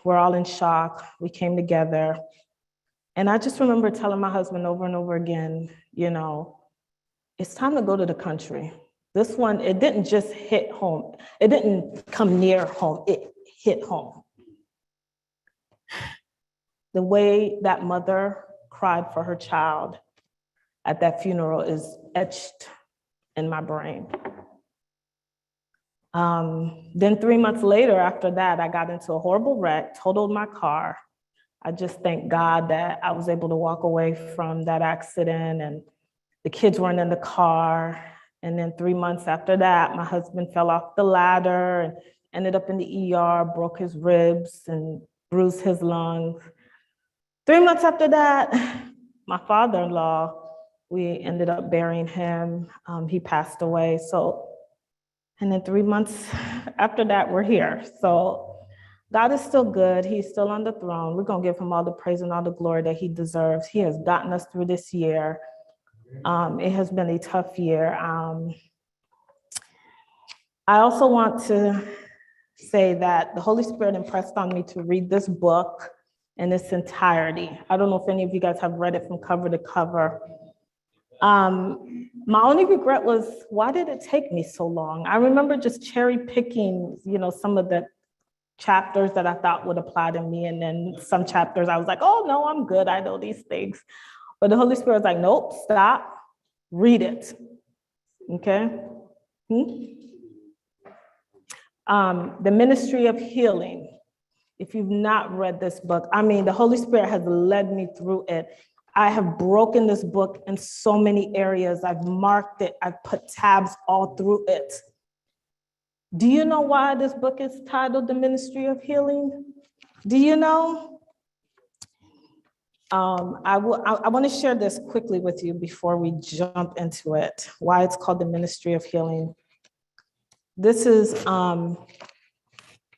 We're all in shock. We came together. And I just remember telling my husband over and over again, you know, it's time to go to the country. This one, it didn't just hit home. It didn't come near home. It hit home. The way that mother cried for her child at that funeral is etched in my brain. Then 3 months later, after that, I got into a horrible wreck, totaled my car. I just thank God that I was able to walk away from that accident and the kids weren't in the car. And then 3 months after that, my husband fell off the ladder and ended up in the ER, broke his ribs and bruised his lungs. 3 months after that, my father-in-law, we ended up burying him. He passed away. And then 3 months after that, we're here. So God is still good. He's still on the throne. We're going to give him all the praise and all the glory that he deserves. He has gotten us through this year. It has been a tough year. I also want to say that the Holy Spirit impressed on me to read this book in its entirety. I don't know if any of you guys have read it from cover to cover. My only regret was, why did it take me so long? I remember just cherry picking, some of the chapters that I thought would apply to me. And then some chapters I was like, oh no, I'm good. I know these things. But the Holy Spirit was like, nope, stop, read it. Okay? The Ministry of Healing. If you've not read this book, the Holy Spirit has led me through it. I have broken this book in so many areas. I've marked it. I've put tabs all through it. Do you know why this book is titled The Ministry of Healing? Do you know? I want to share this quickly with you before we jump into it, why it's called The Ministry of Healing. This is,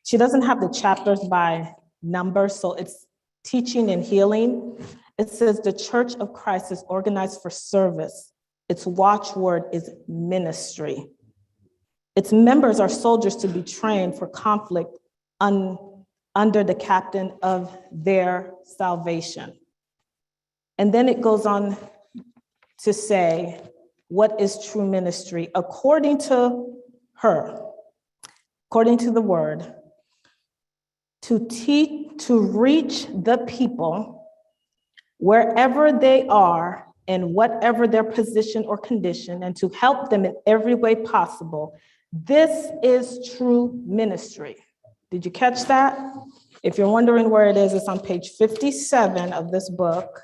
she doesn't have the chapters by number, so it's teaching and healing. It says the Church of Christ is organized for service. Its watchword is ministry. Its members are soldiers to be trained for conflict under the captain of their salvation. And then it goes on to say, what is true ministry? According to her, according to the word, to reach the people wherever they are and whatever their position or condition, and to help them in every way possible. This is true ministry. Did you catch that? If you're wondering where it is, it's on page 57 of this book.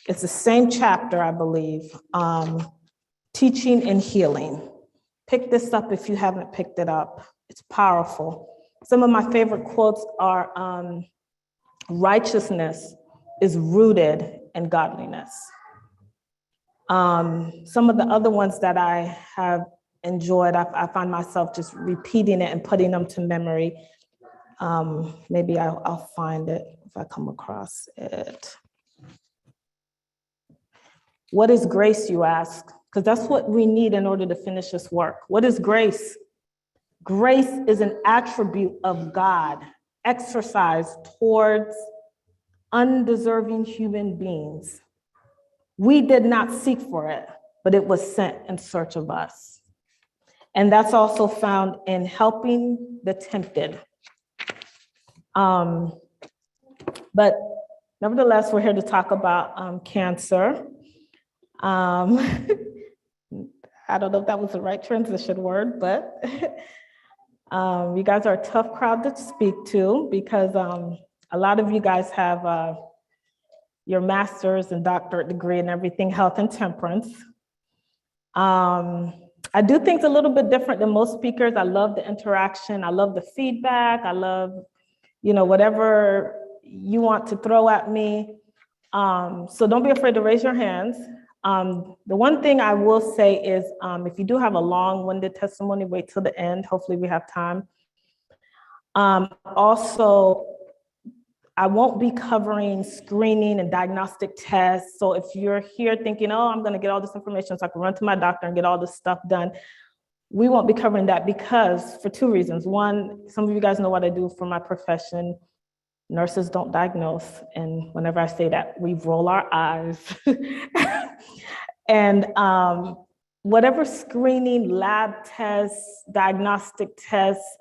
It's the same chapter, I believe, Teaching and Healing. Pick this up if you haven't picked it up. It's powerful. Some of my favorite quotes are, righteousness is rooted in godliness. Some of the other ones that I have enjoyed, I find myself just repeating it and putting them to memory. Maybe I'll find it if I come across it. What is grace, you ask? Because that's what we need in order to finish this work. What is grace? Grace is an attribute of God exercised towards undeserving human beings. We did not seek for it, but it was sent in search of us. And that's also found in helping the tempted. But nevertheless, we're here to talk about cancer. I don't know if that was the right transition word, but you guys are a tough crowd to speak to because a lot of you guys have your master's and doctorate degree and everything, health and temperance. I do things a little bit different than most speakers. I love the interaction. I love the feedback. I love, whatever you want to throw at me. So don't be afraid to raise your hands. The one thing I will say is if you do have a long-winded testimony, wait till the end. Hopefully we have time. Also, I won't be covering screening and diagnostic tests. So if you're here thinking, oh, I'm going to get all this information so I can run to my doctor and get all this stuff done, we won't be covering that because for two reasons. One, some of you guys know what I do for my profession. Nurses don't diagnose. And whenever I say that, we roll our eyes. And whatever screening, lab tests, diagnostic tests,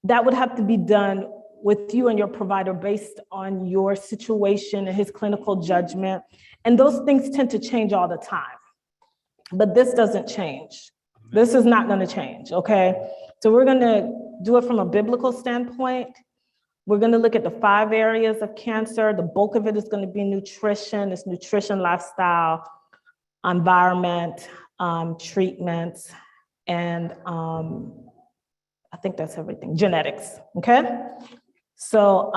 that would have to be done with you and your provider based on your situation and his clinical judgment. And those things tend to change all the time. But this doesn't change. This is not going to change, okay? So we're going to do it from a biblical standpoint. We're going to look at the 5 areas of cancer. The bulk of it is going to be nutrition. It's nutrition, lifestyle, environment, treatments, and I think that's everything. Genetics, okay? So,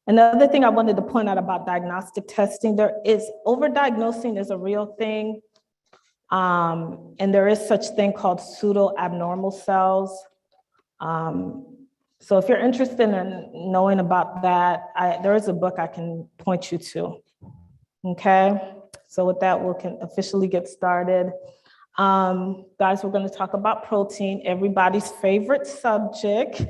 another thing I wanted to point out about diagnostic testing, overdiagnosing is a real thing. And there is such thing called pseudo-abnormal cells. So if you're interested in knowing about that, there is a book I can point you to. Okay, so with that, we can officially get started. Guys, we're going to talk about protein, everybody's favorite subject.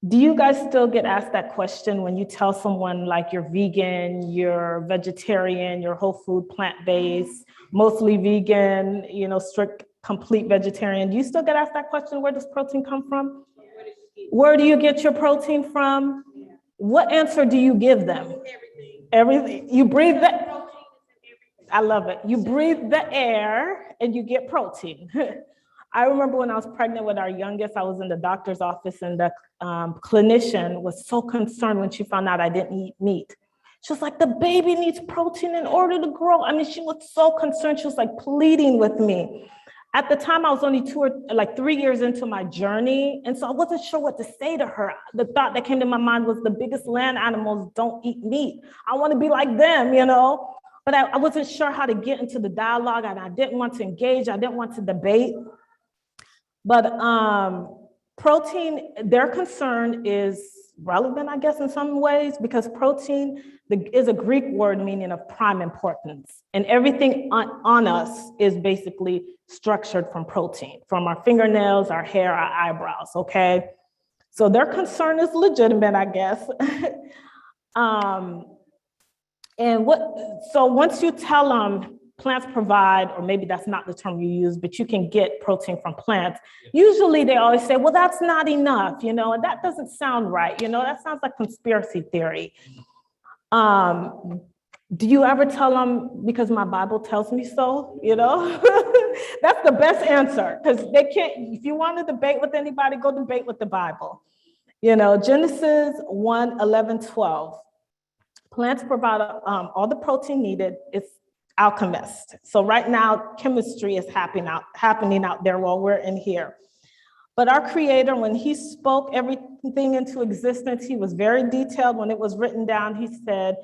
Do you guys still get asked that question when you tell someone like you're vegan, you're vegetarian, you're whole food, plant-based, mostly vegan, strict, complete vegetarian? Do you still get asked that question? Where does protein come from? Where do you get your protein from? What answer do you give them? Everything. You breathe the, I love it. You breathe the air and you get protein. I remember when I was pregnant with our youngest, I was in the doctor's office and the clinician was so concerned when she found out I didn't eat meat. She was like, the baby needs protein in order to grow. I mean, she was so concerned. She was like pleading with me. At the time, I was only 3 years into my journey. And so I wasn't sure what to say to her. The thought that came to my mind was the biggest land animals don't eat meat. I want to be like them, But I wasn't sure how to get into the dialogue, and I didn't want to engage. I didn't want to debate. But protein, their concern is relevant, I guess, in some ways, because protein is a Greek word meaning of prime importance. And everything on us is basically structured from protein, from our fingernails, our hair, our eyebrows, okay? So their concern is legitimate, I guess. So once you tell them plants provide, or maybe that's not the term you use, but you can get protein from plants, usually they always say, well, that's not enough, and that doesn't sound right, that sounds like conspiracy theory. Do you ever tell them, because my Bible tells me so, That's the best answer, because they can't, if you want to debate with anybody, go debate with the Bible. Genesis 1:11-12. Plants provide all the protein needed. It's alchemist. So right now, chemistry is happening out there while we're in here. But our Creator, when He spoke everything into existence, He was very detailed. When it was written down, He said,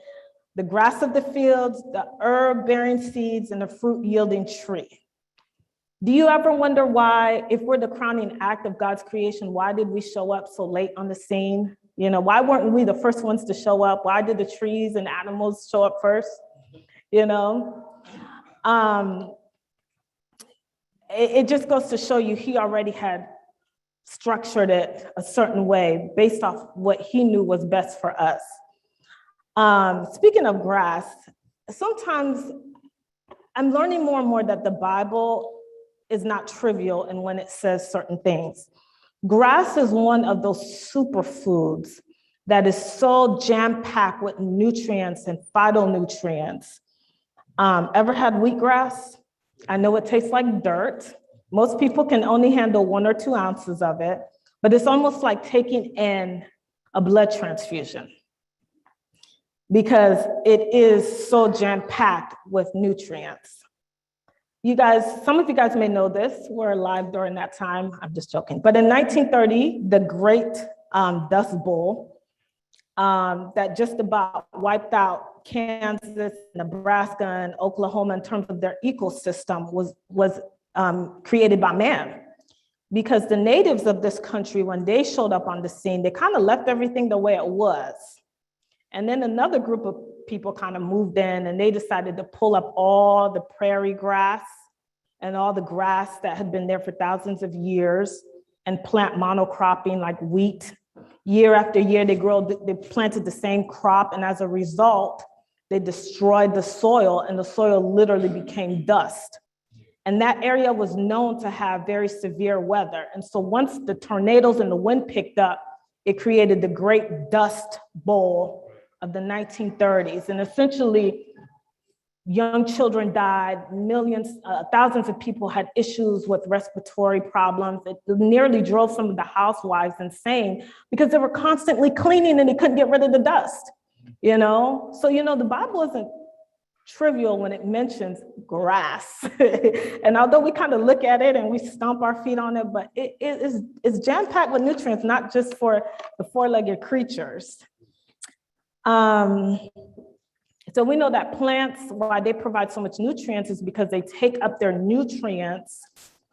the grass of the fields, the herb bearing seeds, and the fruit yielding tree. Do you ever wonder why, if we're the crowning act of God's creation, why did we show up so late on the scene? Why weren't we the first ones to show up? Why did the trees and animals show up first? It just goes to show you He already had structured it a certain way based off what He knew was best for us. Speaking of grass, sometimes I'm learning more and more that the Bible is not trivial in when it says certain things. Grass is one of those superfoods that is so jam-packed with nutrients and phytonutrients. Ever had wheatgrass? I know it tastes like dirt. Most people can only handle 1 or 2 ounces of it, but it's almost like taking in a blood transfusion because it is so jam-packed with nutrients. You guys, some of you guys may know this, were alive during that time. I'm just joking. But in 1930, the Great Dust Bowl that just about wiped out Kansas, Nebraska, and Oklahoma in terms of their ecosystem was created by man. Because the natives of this country, when they showed up on the scene, they kind of left everything the way it was. And then another group of people kind of moved in, and they decided to pull up all the prairie grass and all the grass that had been there for thousands of years and plant monocropping like wheat. Year after year, they planted the same crop, and as a result, they destroyed the soil, and the soil literally became dust. And that area was known to have very severe weather. And so once the tornadoes and the wind picked up, it created the Great Dust Bowl of the 1930s. And essentially, young children died, millions, thousands of people had issues with respiratory problems. It nearly drove some of the housewives insane because they were constantly cleaning and they couldn't get rid of the dust, you know? So, you know, the Bible isn't trivial when it mentions grass. And although we kind of look at it and we stomp our feet on it, but it's jam-packed with nutrients, not just for the four-legged creatures. So we know that plants, why they provide so much nutrients is because they take up their nutrients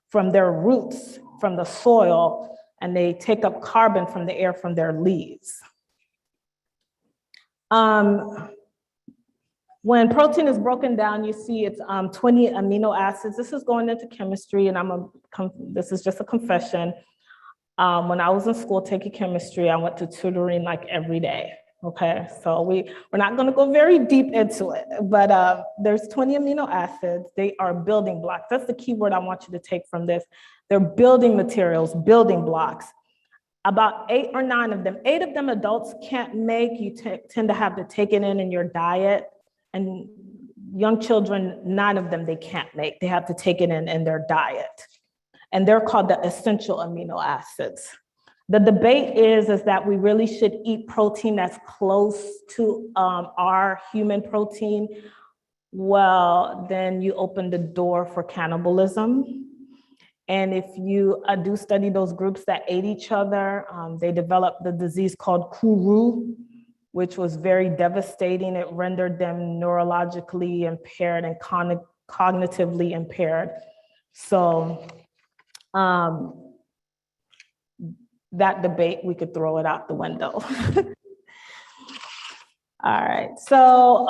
from their roots, from the soil, and they take up carbon from the air from their leaves. When protein is broken down, you see it's 20 amino acids. This is going into chemistry, and this is just a confession. When I was in school taking chemistry, I went to tutoring like every day. Okay, so we're not going to go very deep into it, but there's 20 amino acids. They are building blocks. That's the key word I want you to take from this. They're building materials, building blocks. About 8 or 9 of them, 8 of them adults can't make. You tend to have to take it in your diet. And young children, 9 of them they can't make. They have to take it in their diet. And they're called the essential amino acids. The debate is that we really should eat protein that's close to our human protein. Well, then you open the door for cannibalism. And if you do study those groups that ate each other, they developed the disease called Kuru, which was very devastating. It rendered them neurologically impaired and cognitively impaired. So that debate, we could throw it out the window. All right, so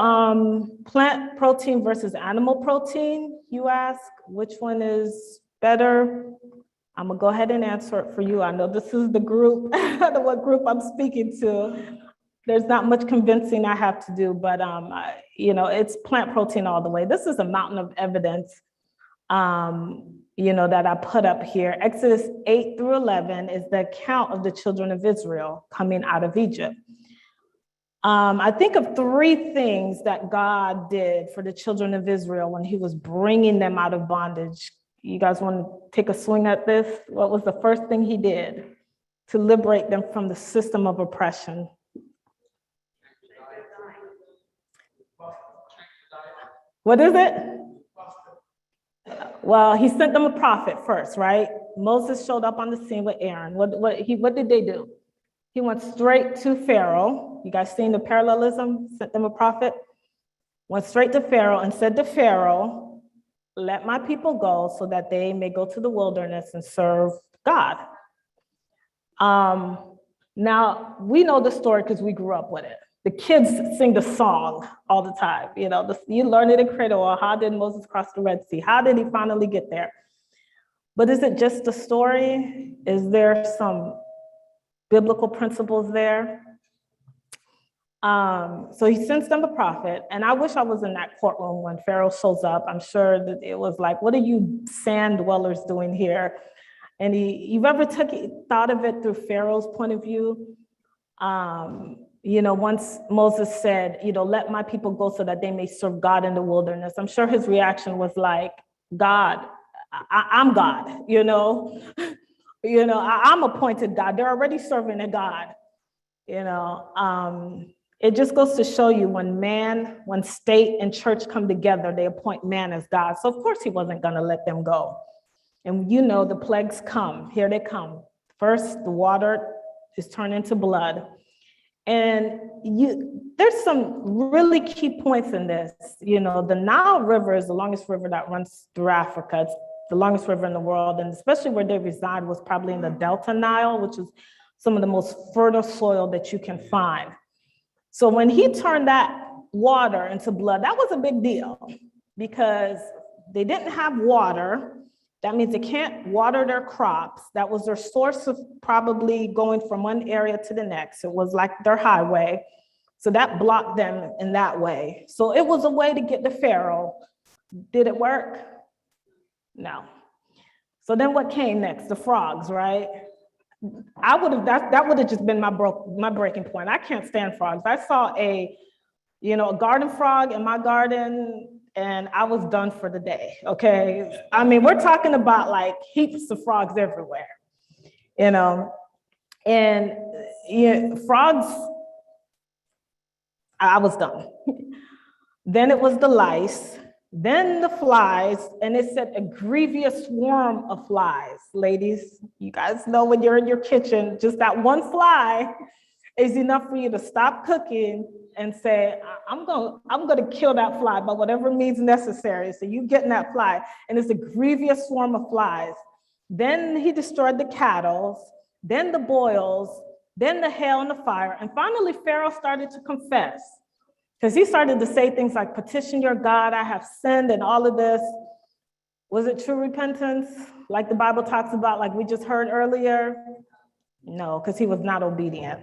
plant protein versus animal protein, you ask, which one is better? I'm gonna go ahead and answer it for you. I know this is the group, what group I'm speaking to. There's not much convincing I have to do, but you know, it's plant protein all the way. This is a mountain of evidence, you know, that I put up here. Exodus 8 through 11 is the account of the children of Israel coming out of Egypt. I think of 3 things that God did for the children of Israel when he was bringing them out of bondage. You guys want to take a swing at this? What was the first thing he did to liberate them from the system of oppression? What is it? Well, he sent them a prophet first, right? Moses showed up on the scene with Aaron. What did they do? He went straight to Pharaoh. You guys seen the parallelism? Sent them a prophet. Went straight to Pharaoh and said to Pharaoh, let my people go so that they may go to the wilderness and serve God. Now, we know the story because we grew up with it. The kids sing the song all the time. You know, you learn it in cradle. How did Moses cross the Red Sea? How did he finally get there? But is it just a story? Is there some biblical principles there? So he sends them a prophet, and I wish I was in that courtroom when Pharaoh shows up. I'm sure that it was like, what are you sand dwellers doing here? And you've ever thought of it through Pharaoh's point of view? You know, once Moses said, you know, let my people go so that they may serve God in the wilderness. I'm sure his reaction was like, God, I'm God, you know, I'm appointed God. They're already serving a God, you know. It just goes to show you when state and church come together, they appoint man as God. So of course he wasn't going to let them go. And you know, the plagues come, here they come. First, the water is turned into blood. And there's some really key points in this. You know, the Nile River is the longest river that runs through Africa. It's the longest river in the world, and especially where they reside was probably in the Delta Nile, which is some of the most fertile soil that you can find. So when he turned that water into blood. That was a big deal because they didn't have water. That means they can't water their crops. That was their source of probably going from one area to the next. It was like their highway. So that blocked them in that way. So it was a way to get to Pharaoh. Did it work? No. So then what came next? The frogs, right? That would have just been my breaking point. I can't stand frogs. I saw a garden frog in my garden, and I was done for the day, okay? I mean, we're talking about like heaps of frogs everywhere, and frogs, I was done. Then it was the lice, then the flies, and it said a grievous swarm of flies. Ladies, you guys know when you're in your kitchen, just that one fly is enough for you to stop cooking and say, I'm gonna kill that fly by whatever means necessary. So you get in that fly, and it's a grievous swarm of flies. Then he destroyed the cattle, then the boils, then the hail and the fire. And finally, Pharaoh started to confess, because he started to say things like, petition your God, I have sinned, and all of this. Was it true repentance, like the Bible talks about, like we just heard earlier? No, because he was not obedient.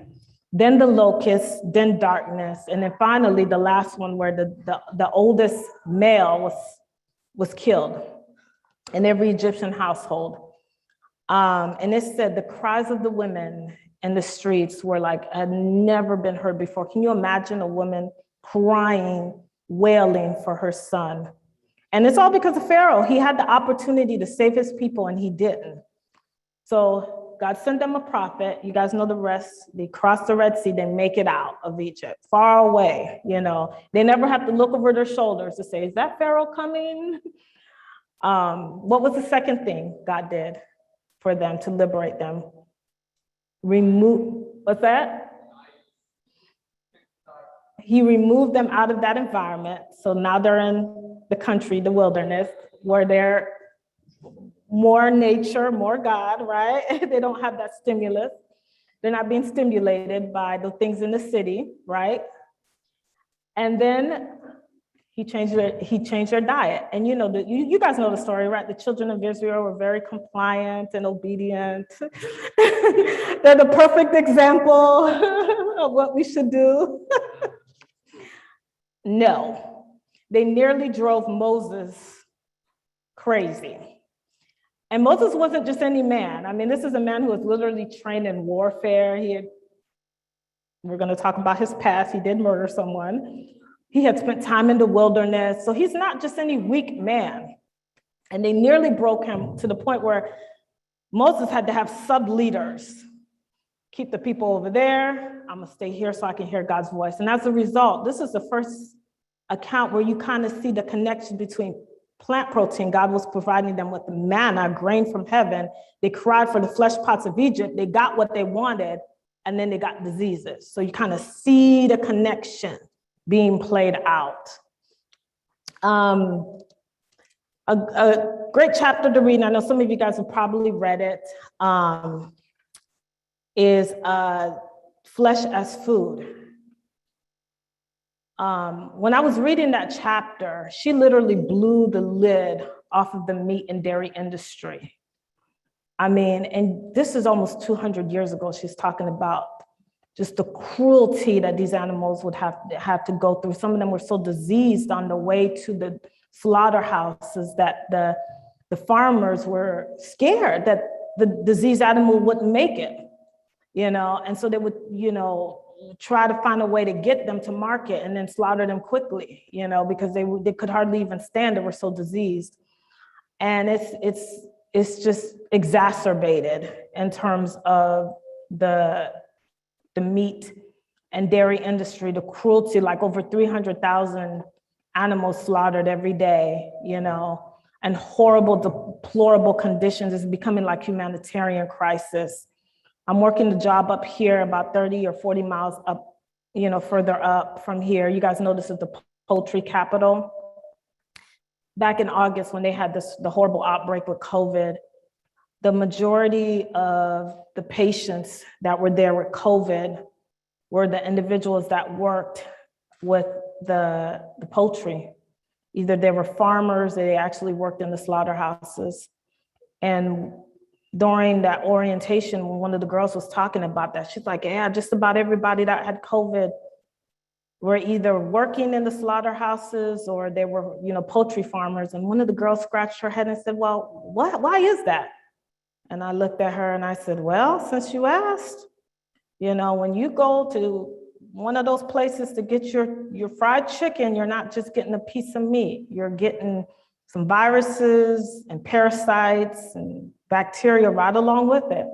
Then the locusts, then darkness, and then finally the last one where the oldest male was killed in every Egyptian household. And it said the cries of the women in the streets were like had never been heard before. Can you imagine a woman crying, wailing for her son? And it's all because of Pharaoh. He had the opportunity to save his people and he didn't. So God sent them a prophet. You guys know the rest. They cross the Red Sea, they make it out of Egypt, far away, They never have to look over their shoulders to say, is that Pharaoh coming? What was the second thing God did for them to liberate them? What's that? He removed them out of that environment. So now they're in the country, the wilderness, where they're more nature, more God, right? They don't have that stimulus. They're not being stimulated by the things in the city, right? And then he changed their diet. And you guys know the story, right? The children of Israel were very compliant and obedient. They're the perfect example of what we should do. No, they nearly drove Moses crazy. And Moses wasn't just any man. I mean, this is a man who was literally trained in warfare. We're going to talk about his past. He did murder someone. He had spent time in the wilderness. So he's not just any weak man. And they nearly broke him to the point where Moses had to have sub-leaders. Keep the people over there. I'm going to stay here so I can hear God's voice. And as a result, this is the first account where you kind of see the connection between plant protein. God was providing them with the manna, grain from heaven. They cried for the flesh pots of Egypt. They got what they wanted, and then they got diseases. So you kind of see the connection being played out. A great chapter to read, and I know some of you guys have probably read it, is Flesh as Food. When I was reading that chapter, she literally blew the lid off of the meat and dairy industry. I mean, and this is almost 200 years ago. She's talking about just the cruelty that these animals would have to go through. Some of them were so diseased on the way to the slaughterhouses that the farmers were scared that the diseased animal wouldn't make it, and so they would, try to find a way to get them to market and then slaughter them quickly, because they could hardly even stand. They were so diseased. And it's just exacerbated in terms of the meat and dairy industry, the cruelty, like over 300,000 animals slaughtered every day, and horrible, deplorable conditions. Is becoming like humanitarian crisis. I'm working the job up here about 30 or 40 miles up, further up from here. You guys know this is the poultry capital. Back in August, when they had the horrible outbreak with COVID, the majority of the patients that were there with COVID were the individuals that worked with the poultry. Either they were farmers, or they actually worked in the slaughterhouses. And during that orientation, when one of the girls was talking about that, she's like, yeah, just about everybody that had COVID were either working in the slaughterhouses or they were, poultry farmers. And one of the girls scratched her head and said, well, why is that? And I looked at her and I said, well, since you asked, when you go to one of those places to get your fried chicken, you're not just getting a piece of meat, you're getting some viruses and parasites and bacteria right along with it,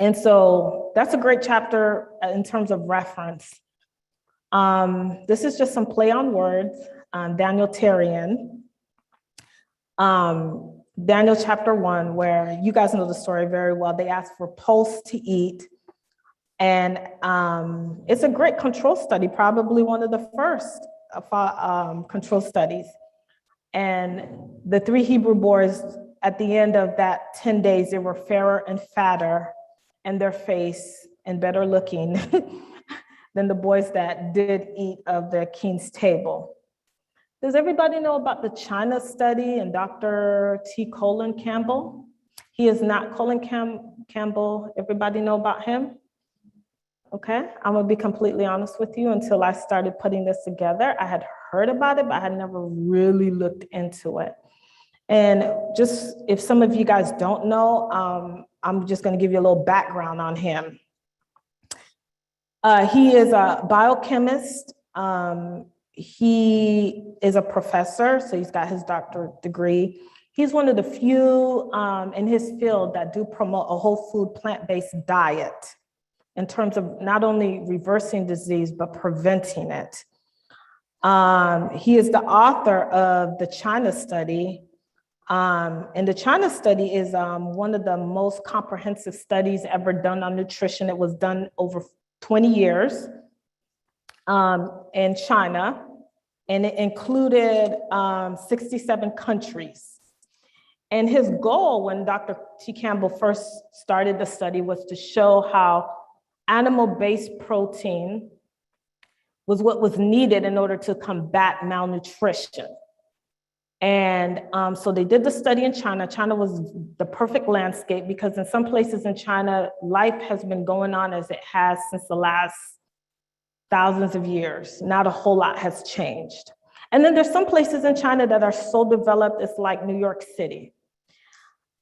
and so that's a great chapter in terms of reference. This is just some play on words. Daniel Tarian, Daniel chapter 1, where you guys know the story very well. They asked for pulse to eat. And it's a great control study, probably one of the first control studies. And the 3 Hebrew boys, at the end of that 10 days, they were fairer and fatter in their face and better looking than the boys that did eat of the king's table. Does everybody know about the China study and Dr. T. Colin Campbell? He is not Colin Campbell. Everybody know about him? Okay, I'm gonna be completely honest with you. Until I started putting this together, I had heard about it, but I had never really looked into it. And just, if some of you guys don't know, I'm just gonna give you a little background on him. He is a biochemist. He is a professor, so he's got his doctorate degree. He's one of the few in his field that do promote a whole food, plant-based diet in terms of not only reversing disease, but preventing it. He is the author of the China study. And the China study is one of the most comprehensive studies ever done on nutrition. It was done over 20 years in China, and it included 67 countries. And his goal when Dr. T. Campbell first started the study was to show how animal-based protein was what was needed in order to combat malnutrition. And so they did the study in China. China was the perfect landscape because in some places in China, life has been going on as it has since the last thousands of years. Not a whole lot has changed. And then there's some places in China that are so developed, it's like New York City.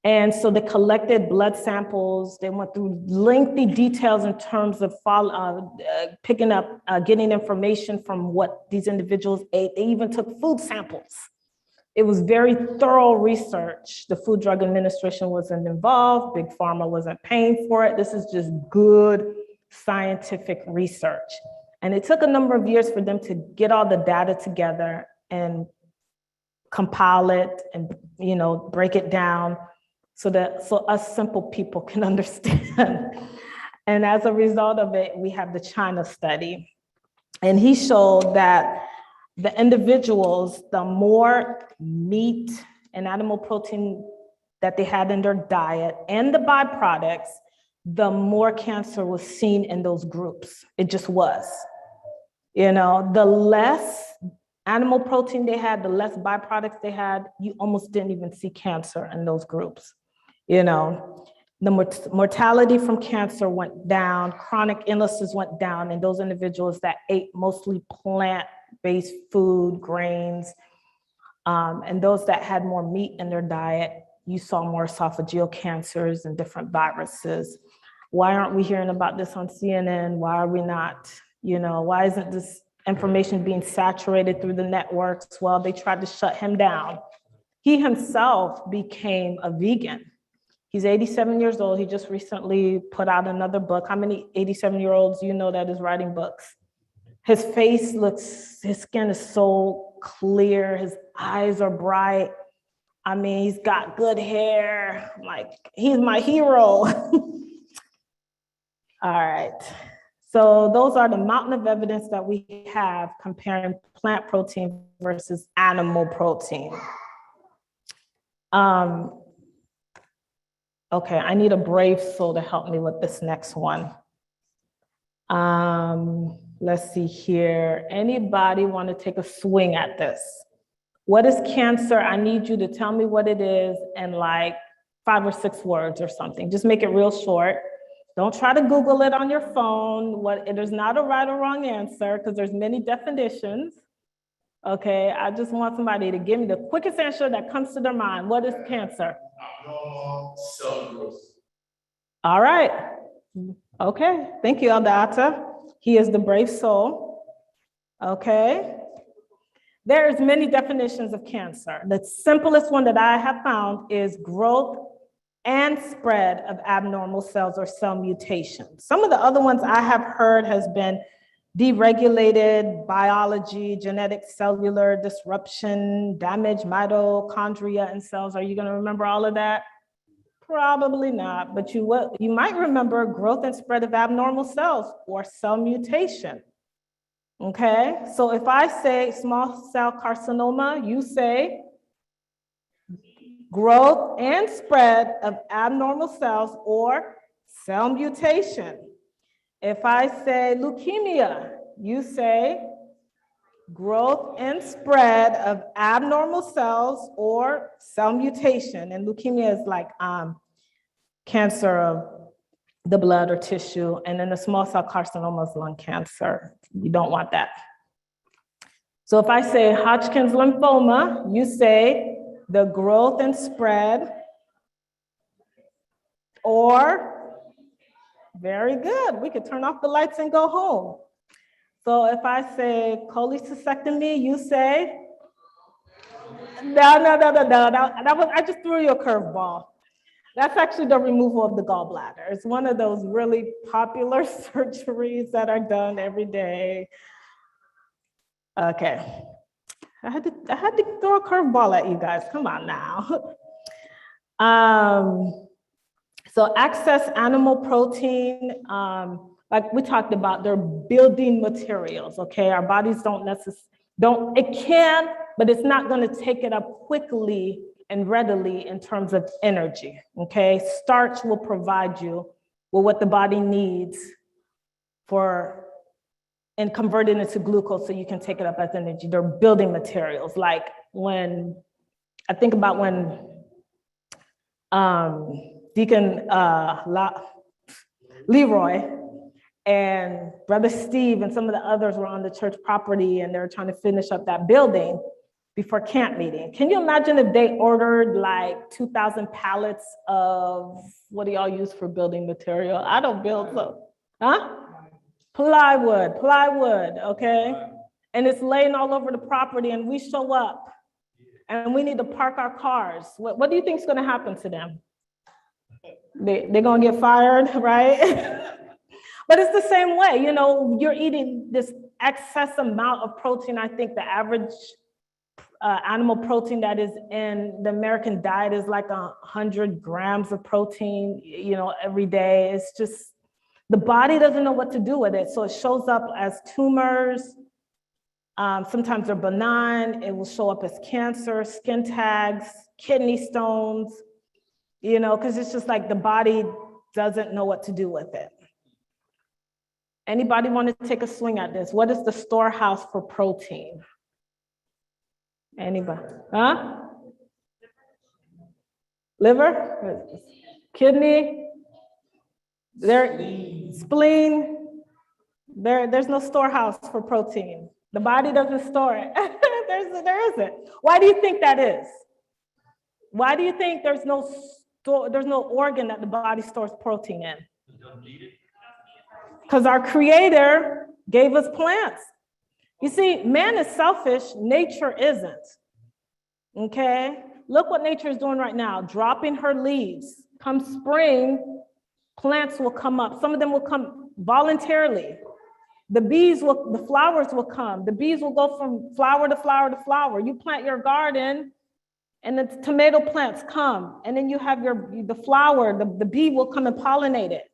And so they collected blood samples. They went through lengthy details in terms of picking up, getting information from what these individuals ate. They even took food samples. It was very thorough research. The Food Drug Administration wasn't involved. Big Pharma wasn't paying for it. This is just good scientific research. And it took a number of years for them to get all the data together and compile it and, break it down so us simple people can understand. And as a result of it, we have the China study. And he showed that the individuals, the more meat and animal protein that they had in their diet and the byproducts, the more cancer was seen in those groups. It just was. The less animal protein they had, the less byproducts they had, you almost didn't even see cancer in those groups. The mortality from cancer went down, chronic illnesses went down, and those individuals that ate mostly plant-based food, grains, and those that had more meat in their diet, you saw more esophageal cancers and different viruses. Why aren't we hearing about this on CNN? Why are we not? Why isn't this information being saturated through the networks? Well, they tried to shut him down. He himself became a vegan. He's 87 years old. He just recently put out another book. How many 87-year-olds that is writing books? His face his skin is so clear. His eyes are bright. I mean, he's got good hair. Like, he's my hero. All right. So those are the mountain of evidence that we have comparing plant protein versus animal protein. Okay, I need a brave soul to help me with this next one. Let's see here. Anybody want to take a swing at this? What is cancer? I need you to tell me what it is in like 5 or 6 words or something. Just make it real short. Don't try to Google it on your phone. There's not a right or wrong answer because there's many definitions. Okay, I just want somebody to give me the quickest answer that comes to their mind. What is cancer? Cell growth. All right. Okay, thank you, Elder Atta. He is the brave soul. Okay. There's many definitions of cancer. The simplest one that I have found is growth and spread of abnormal cells or cell mutations. Some of the other ones I have heard has been deregulated biology, genetic cellular disruption, damaged mitochondria in cells. Are you going to remember all of that? Probably not, but you might remember growth and spread of abnormal cells or cell mutation. Okay, so if I say small cell carcinoma, you say growth and spread of abnormal cells or cell mutation. If I say leukemia, you say growth and spread of abnormal cells or cell mutation. And leukemia is like cancer of the blood or tissue, and then the small cell carcinoma is lung cancer. You don't want that. So if I say Hodgkin's lymphoma, you say the growth and spread, or, very good, we could turn off the lights and go home. So if I say cholecystectomy, you say, no, I just threw you a curveball. That's actually the removal of the gallbladder. It's one of those really popular surgeries that are done every day. Okay, I had to throw a curveball at you guys. Come on now. So excess animal protein, like we talked about, they're building materials. Okay, our bodies it can, but it's not going to take it up quickly and readily in terms of energy, okay? Starch will provide you with what the body needs and convert it into glucose so you can take it up as energy. They're building materials. Like I think about when Deacon Leroy and Brother Steve and some of the others were on the church property and they were trying to finish up that building before camp meeting. Can you imagine if they ordered like 2,000 pallets of, what do y'all use for building material? I don't build, so, Plywood, okay? And it's laying all over the property and we show up and we need to park our cars. What do you think is gonna happen to them? They're gonna get fired, right? But it's the same way, you're eating this excess amount of protein. I think the average animal protein that is in the American diet is like 100 grams of protein, every day. It's just, the body doesn't know what to do with it. So it shows up as tumors. Sometimes they're benign. It will show up as cancer, skin tags, kidney stones, because it's just like the body doesn't know what to do with it. Anybody want to take a swing at this? What is the storehouse for protein? Anybody? Liver? Kidney? Spleen? There's no storehouse for protein. The body doesn't store it. There isn't. Why do you think that is? Why do you think there's no organ that the body stores protein in? Because our Creator gave us plants. You see, man is selfish, nature isn't, okay? Look what nature is doing right now, dropping her leaves. Come spring, plants will come up. Some of them will come voluntarily. The flowers will come. The bees will go from flower to flower to flower. You plant your garden and the tomato plants come. And then you have the flower, the bee will come and pollinate it.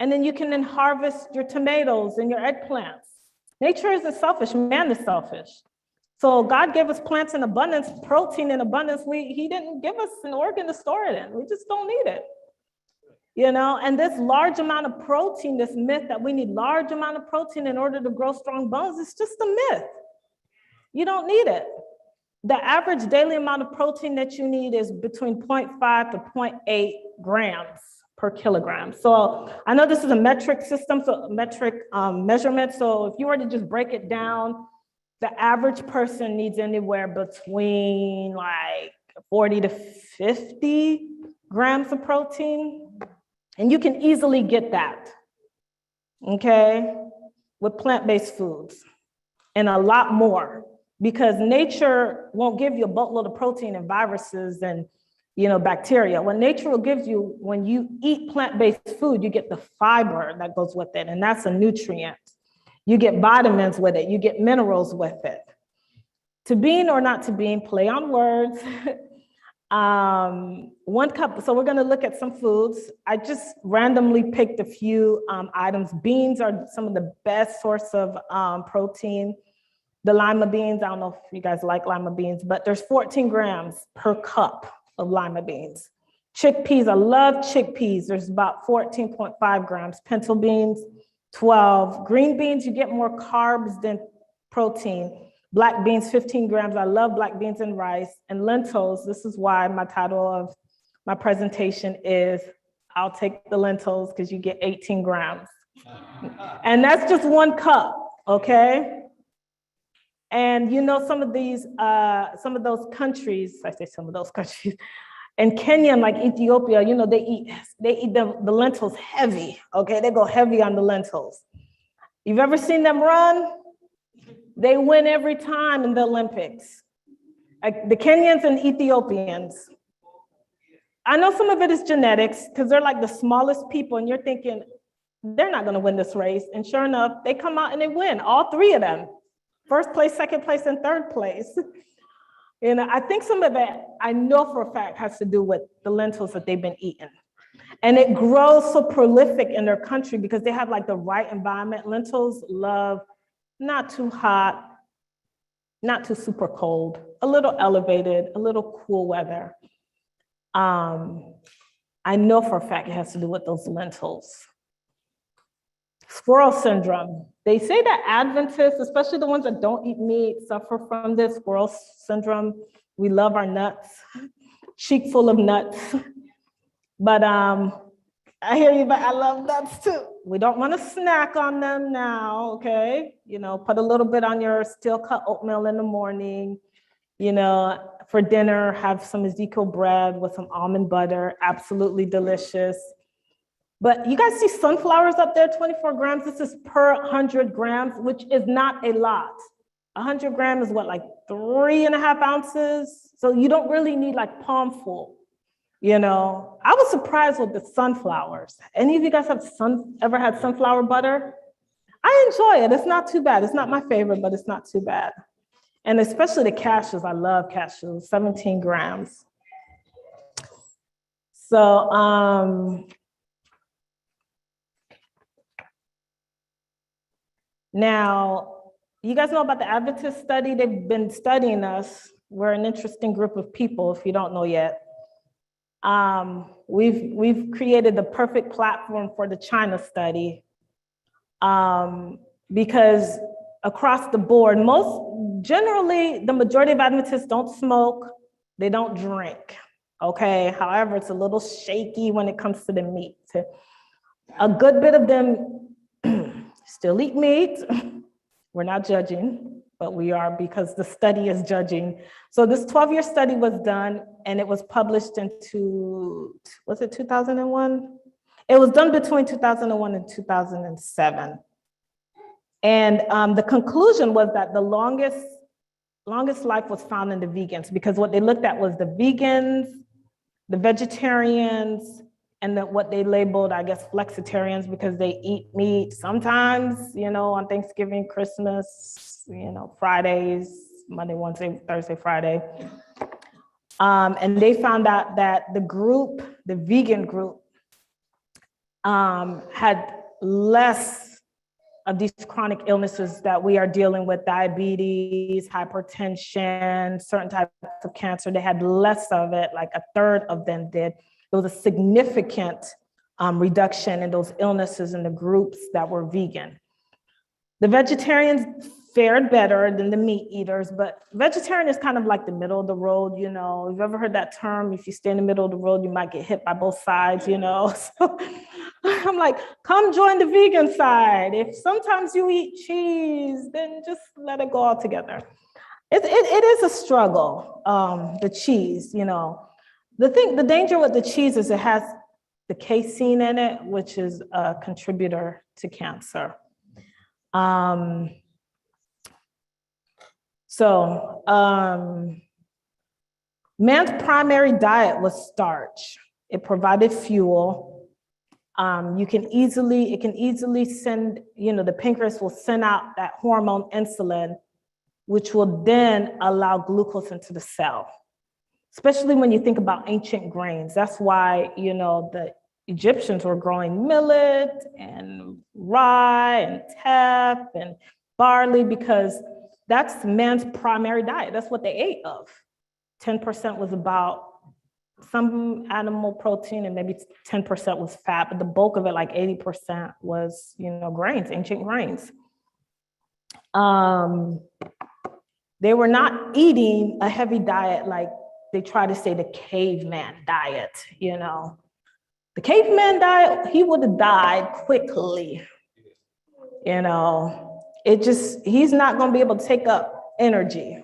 And then you can then harvest your tomatoes and your eggplants. Nature isn't selfish, man is selfish. So God gave us plants in abundance, protein in abundance. He didn't give us an organ to store it in. We just don't need it. And this large amount of protein, this myth that we need large amount of protein in order to grow strong bones, it's just a myth. You don't need it. The average daily amount of protein that you need is between 0.5 to 0.8 grams per kilogram. So I know this is a metric system, so metric measurement. So if you were to just break it down, the average person needs anywhere between like 40 to 50 grams of protein. And you can easily get that, okay, with plant-based foods and a lot more, because nature won't give you a boatload of protein and viruses and bacteria. What nature will give you when you eat plant-based food, you get the fiber that goes with it, and that's a nutrient. You get vitamins with it, you get minerals with it. To bean or not to bean, play on words. 1 cup, so we're gonna look at some foods. I just randomly picked a few items. Beans are some of the best source of protein. The lima beans, I don't know if you guys like lima beans, but there's 14 grams per cup of lima beans. Chickpeas, I love chickpeas. There's about 14.5 grams. Pinto beans, 12. Green beans, you get more carbs than protein. Black beans, 15 grams. I love black beans and rice. And lentils, this is why my title of my presentation is, I'll take the lentils, because you get 18 grams. And that's just 1 cup, okay? And some of those countries, I say some of those countries, in Kenya, like Ethiopia, they eat the lentils heavy, okay? They go heavy on the lentils. You've ever seen them run? They win every time in the Olympics. Like the Kenyans and Ethiopians. I know some of it is genetics, because they're like the smallest people, and you're thinking, they're not gonna win this race. And sure enough, they come out and they win, all 3 of them. First place, second place, and third place. And I think some of that, I know for a fact, has to do with the lentils that they've been eating. And it grows so prolific in their country because they have like the right environment. Lentils love not too hot, not too super cold, a little elevated, a little cool weather. I know for a fact it has to do with those lentils. Squirrel syndrome. They say that Adventists, especially the ones that don't eat meat, suffer from this squirrel syndrome. We love our nuts, cheek full of nuts. But I hear you, but I love nuts too. We don't want to snack on them now, okay? Put a little bit on your steel cut oatmeal in the morning. For dinner, have some Ezekiel bread with some almond butter, absolutely delicious. But you guys see sunflowers up there, 24 grams. This is per 100 grams, which is not a lot. 100 grams is what, like 3.5 ounces? So you don't really need like palmful. I was surprised with the sunflowers. Any of you guys have ever had sunflower butter? I enjoy it. It's not too bad. It's not my favorite, but it's not too bad. And especially the cashews. I love cashews, 17 grams. So, now, you guys know about the Adventist Study? They've been studying us. We're an interesting group of people, if you don't know yet. We've created the perfect platform for the China study, because across the board, generally, the majority of Adventists don't smoke, they don't drink, okay? However, it's a little shaky when it comes to the meat. A good bit of them still eat meat. We're not judging, but we are, because the study is judging. So this 12-year study was done, and it was published was it 2001? It was done between 2001 and 2007. And the conclusion was that the longest life was found in the vegans, because what they looked at was the vegans, the vegetarians, and what they labeled, I guess, flexitarians, because they eat meat sometimes, on Thanksgiving, Christmas, Fridays, Monday, Wednesday, Thursday, Friday. And they found out that the vegan group, had less of these chronic illnesses that we are dealing with: diabetes, hypertension, certain types of cancer. They had less of it, like 1/3 of them did. There was a significant reduction in those illnesses in the groups that were vegan. The vegetarians fared better than the meat eaters, but vegetarian is kind of like the middle of the road, you know. You've ever heard that term? If you stay in the middle of the road, you might get hit by both sides, you know. So I'm like, come join the vegan side. If sometimes you eat cheese, then just let it go altogether. It is a struggle, the cheese, you know. The danger with the cheese is it has the casein in it, which is a contributor to cancer. Man's primary diet was starch. It provided fuel. It can easily send, you know, the pancreas will send out that hormone insulin, which will then allow glucose into the cell. Especially when you think about ancient grains. That's why, you know, the Egyptians were growing millet and rye and teff and barley, because that's man's primary diet. That's what they ate of. 10% was about some animal protein and maybe 10% was fat, but the bulk of it, like 80%, was, you know, grains, ancient grains. They were not eating a heavy diet like they try to say the caveman diet, you know. The caveman diet, he would have died quickly, you know. He's not gonna be able to take up energy,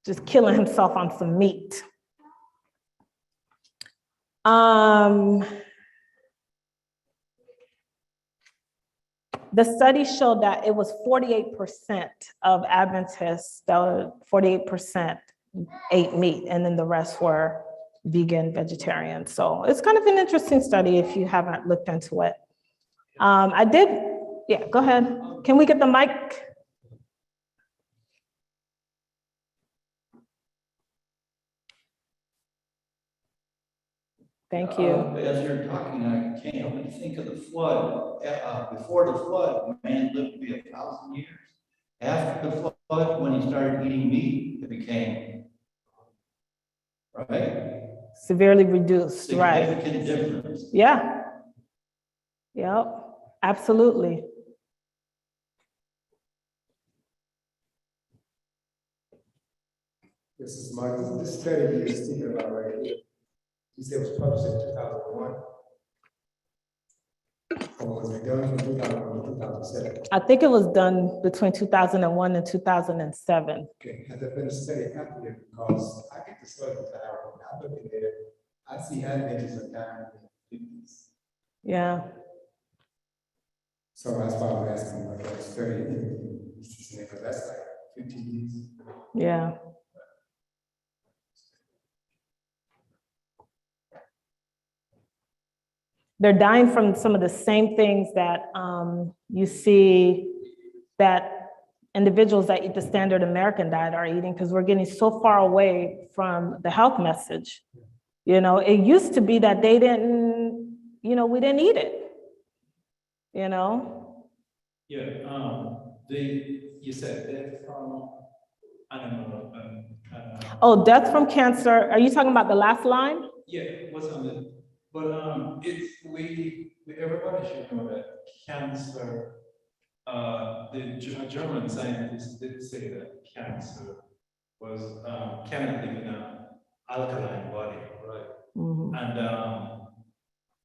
just killing himself on some meat. The study showed that it was 48% of Adventists, 48% ate meat, and then the rest were vegan, vegetarian. So it's kind of an interesting study if you haven't looked into it. Yeah, go ahead. Can we get the mic? Thank you. As you're talking, I can't help but think of the flood. Before the flood, man lived to be 1,000 years. After the flood, when he started eating meat, it became, right? Severely reduced, right? Significant difference. Yeah. Yep, absolutely. This is Mark. This study you're speaking about right here, you said it was published in 2001? Or was it done from 2001 to 2007? I think it was done between 2001 and 2007. Okay, has there been a study after that? Because I get the study out, I look at it, I see Adventists are down in the 50s. Yeah. So that's why I'm asking about that study, because that's like 15 years. Yeah. They're dying from some of the same things that you see that individuals that eat the standard American diet are eating, because we're getting so far away from the health message. You know, it used to be that they didn't, you know, we didn't eat it, you know? Yeah, you said death from animal Oh, death from cancer. Are you talking about the last line? yeah, what's on the, but everybody should know that cancer, the German scientists did say that cancer was cannot live in an alkaline body, right? Mm-hmm. And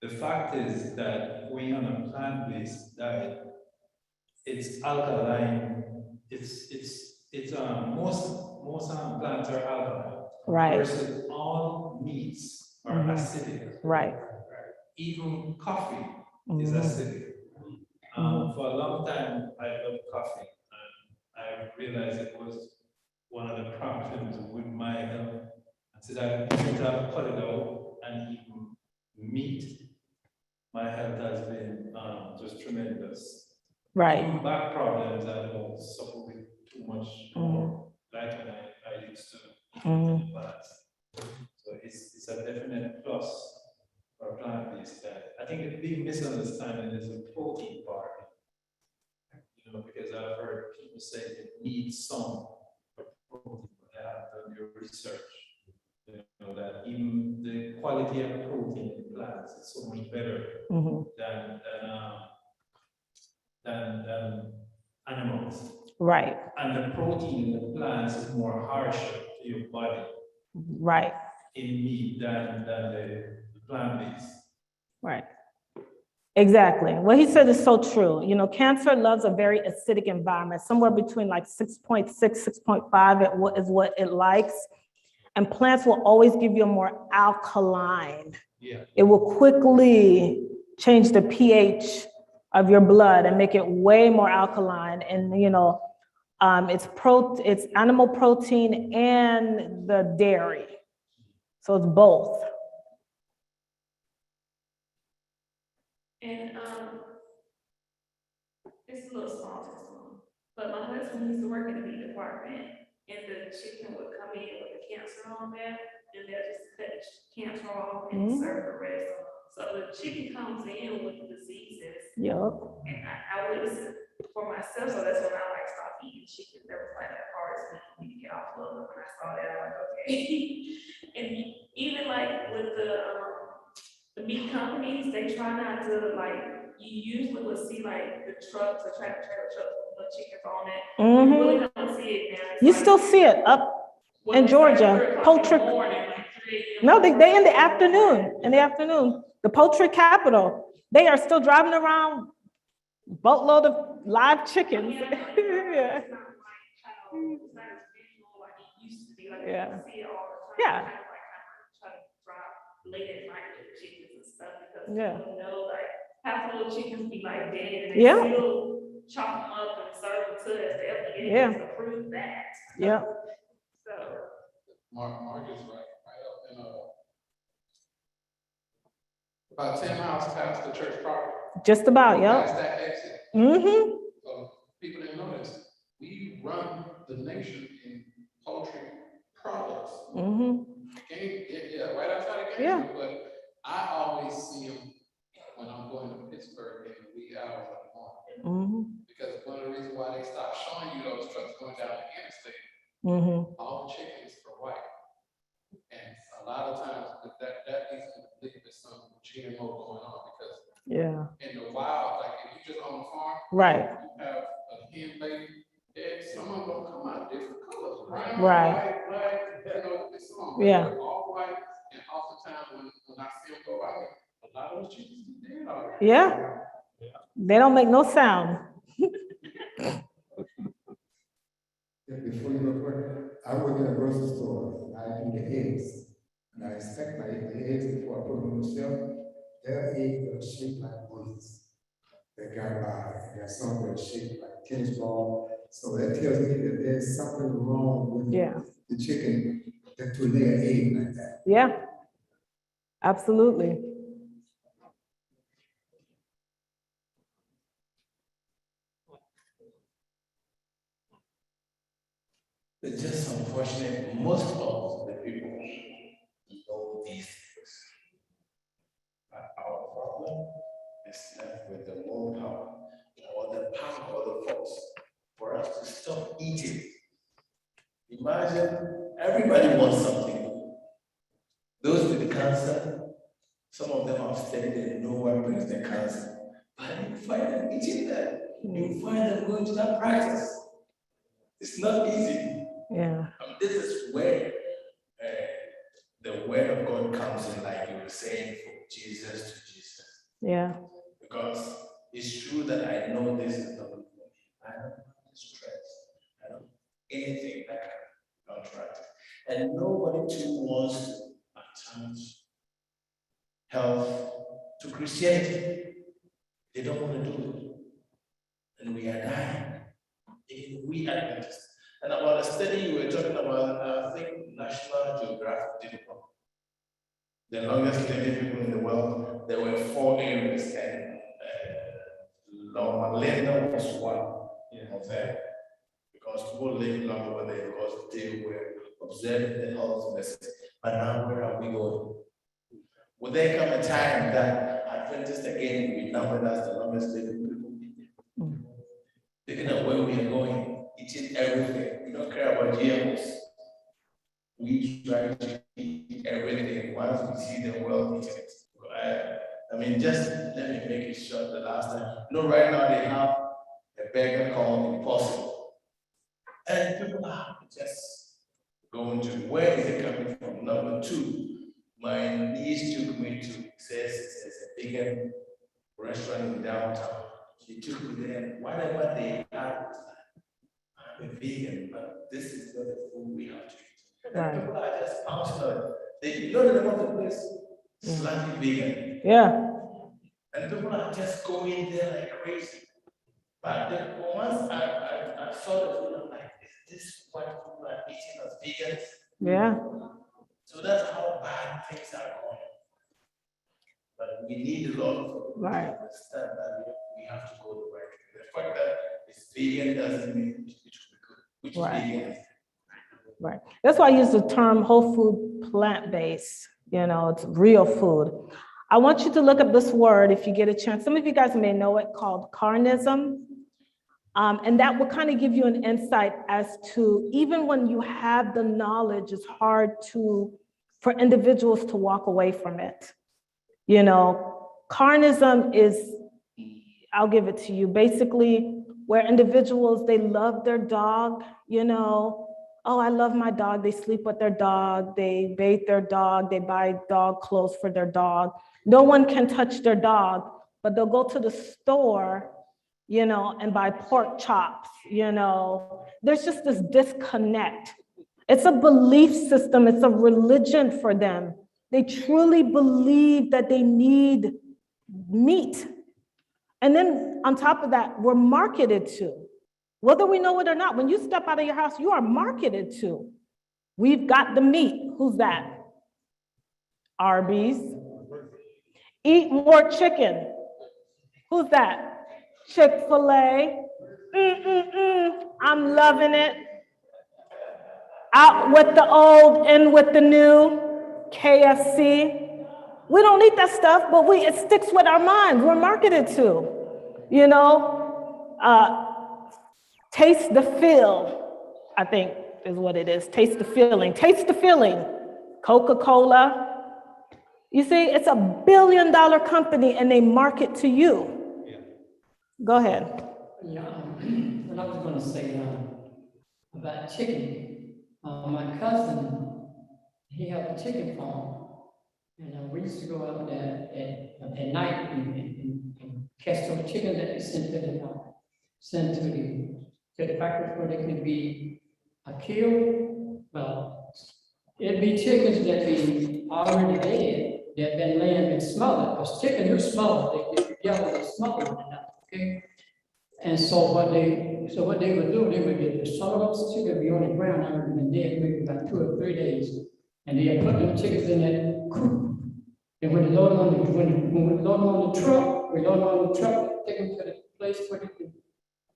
the fact is that going on a plant-based diet, it's alkaline. It's most plants are alkaline. Right. Versus all meats are acidic. Right. Even coffee is acidic. For a long time, I loved coffee, and I realized it was one of the problems with my health. And so that since I've cut it out and eaten meat, my health has been just tremendous. Right. Even back problems, I don't suffer with too much more, like when I used to eat in the past. So it's a definite plus for plant-based diet. I think the big misunderstanding is the protein part. You know, because I've heard people say it needs some protein, but they haven't done your research. You know, that even the quality of protein in plants. It's so much better Mhm. than animals. Right, And the protein in the plants is more harsher to your body right, in meat than the plant-based. right. Exactly. What he said is so true. You know, cancer loves a very acidic environment, somewhere between like 6.6, 6.5 is what it likes. And plants will always give you a more alkaline. Yeah. It will quickly change the pH of your blood and make it way more alkaline. And, you know, it's animal protein and the dairy. So it's both. And it's a little small testimony, but my husband used to work in the meat department, and the chicken would come in with the cancer on there, and they'll just cut the cancer off and serve the rest. So the chicken comes in with diseases, Yup. and I witnessed it for myself, so that's when I like stopped eating chicken. That was like the hardest thing for me to get off of. When I saw that, I was like, okay. And even like with the meat companies, they try not to like, you usually will see like the trucks, the tractor trailer trucks with the chickens on it. You really don't see it now. It's You like, still see it up in it's like Georgia, 3 o'clock in the poultry. morning, like 3 a.m. No, they in the afternoon, the poultry capital. They are still driving around boatload of live chickens. Yeah. Yeah. It's not like how, it's not as visual like it used to be, like you Yeah. see it all the time. Yeah. Kind of like try to drive late at night with the chickens and stuff, because Yeah. people know like half of the chickens be like dead, and they Yeah. still chop them up and serve them to us. The FDA Yeah. has approved that. Yeah. So. Mark is right up in about 10 miles past the church property. Just about, Past yeah. that exit. Mm-hmm. People didn't know this. We run the nation in poultry products. Mm-hmm. Yeah, right outside of Yeah. Gainesville, but I always see them when I'm going to Pittsburgh in the wee hours of the morning. Mm-hmm. Because one of the reasons why they stopped showing you those trucks going down the interstate, Mm-hmm. all the chickens are white. And a lot of times that leads me to believe there's some GMO going on, because Yeah. in the wild, like if you just own a farm, Right. you have a hen lady, some of them come out different colors, brown, Right. white, black, it's on. Yeah. They're all white, and oftentimes when I see them go out, a lot of those chickens be dead already. Yeah. They don't make no sound. Before you go further, I work in a grocery store, I do the eggs, and I inspect my eggs before I put them on the shelf. Their eggs are shaped like bullets. They got some that are shaped like tennis ball, so that tells me that there's something wrong with the chicken that to lay an egg like that. Yeah. Absolutely. It's just unfortunate, most of the people know these things. But our problem is left with the willpower or the power of the force for us to stop eating. Imagine everybody wants something. Those with cancer, some of them have studied and know what brings the cancer. But you find them eating that. You find them going to that practice. It's not easy. Yeah. This is where the word of God comes in, like you were saying, from Jesus to Jesus. Yeah. Because it's true that I know this is not good for me. I don't have stress. I don't anything that can counteract it. And nobody too wants to attach health to Christianity. They don't want to do it. And we are dying. Even we Adventists. And about the study you were talking about, I think National Geographic did one. The longest living people in the world, there were 4 areas, and Loma Linda was one of them. Because people live long over there because they were observing the health message. But now, where are we going? Will there come a time that Adventists again will be numbered as the longest living people? Looking at where we are going, eating everything. We don't care about GMOs. We try to eat everything once we see the world eating it. I mean, just let me make it short the last time. Right now they have a burger called Impossible. And people are just going to, where is it coming from? Number two, my niece took me to, says a vegan restaurant in downtown. She took me there, whatever they had, I'm a vegan, but this is not the food we have to eat. Right. And people are just pouncing on it. They know the name of the place, slightly vegan. Yeah. And people are just going there like crazy. But then once I saw the food, I'm like, is this what people are eating as vegans? Yeah. So that's how bad things are going. But we need a lot of people to Right. understand that we have to go the right way. The fact that it's vegan doesn't mean it should be good. Which Right. vegan is. Right. That's why I use the term whole food plant-based. You know, it's real food. I want you to look up this word if you get a chance. Some of you guys may know it, called Carnism. And that will kind of give you an insight as to, even when you have the knowledge, it's hard for individuals to walk away from it. You know, Carnism is, I'll give it to you, basically where individuals, they love their dog, you know, oh, I love my dog. They sleep with their dog. They bathe their dog. They buy dog clothes for their dog. No one can touch their dog, but they'll go to the store, you know, and buy pork chops, you know. There's just this disconnect. It's a belief system. It's a religion for them. They truly believe that they need meat. And then on top of that, we're marketed to. Whether we know it or not, when you step out of your house, you are marketed to. We've got the meat. Who's that? Arby's. Eat more chicken. Who's that? Chick-fil-A. I'm loving it. Out with the old, in with the new. KFC. We don't eat that stuff, but it sticks with our mind. We're marketed to. You know, taste the feel, I think is what it is. Taste the feeling. Taste the feeling. Coca-Cola. You see, it's a $1 billion company and they market to you. Yeah. Go ahead. Yeah, what I was going to say about chicken. My cousin, he had a chicken farm, and we used to go out there at night and catch those chickens that they sent to the factory where they can be killed. Well, it'd be chickens that be already dead, that been laying and smothered, because chickens are smothered, they yellow, they smothered, okay? And so what they would do, they would get some of those chickens be on the ground and been dead maybe about 2 or 3 days, and they put them chickens in that coop. And when we load them on the truck, take them to the place where they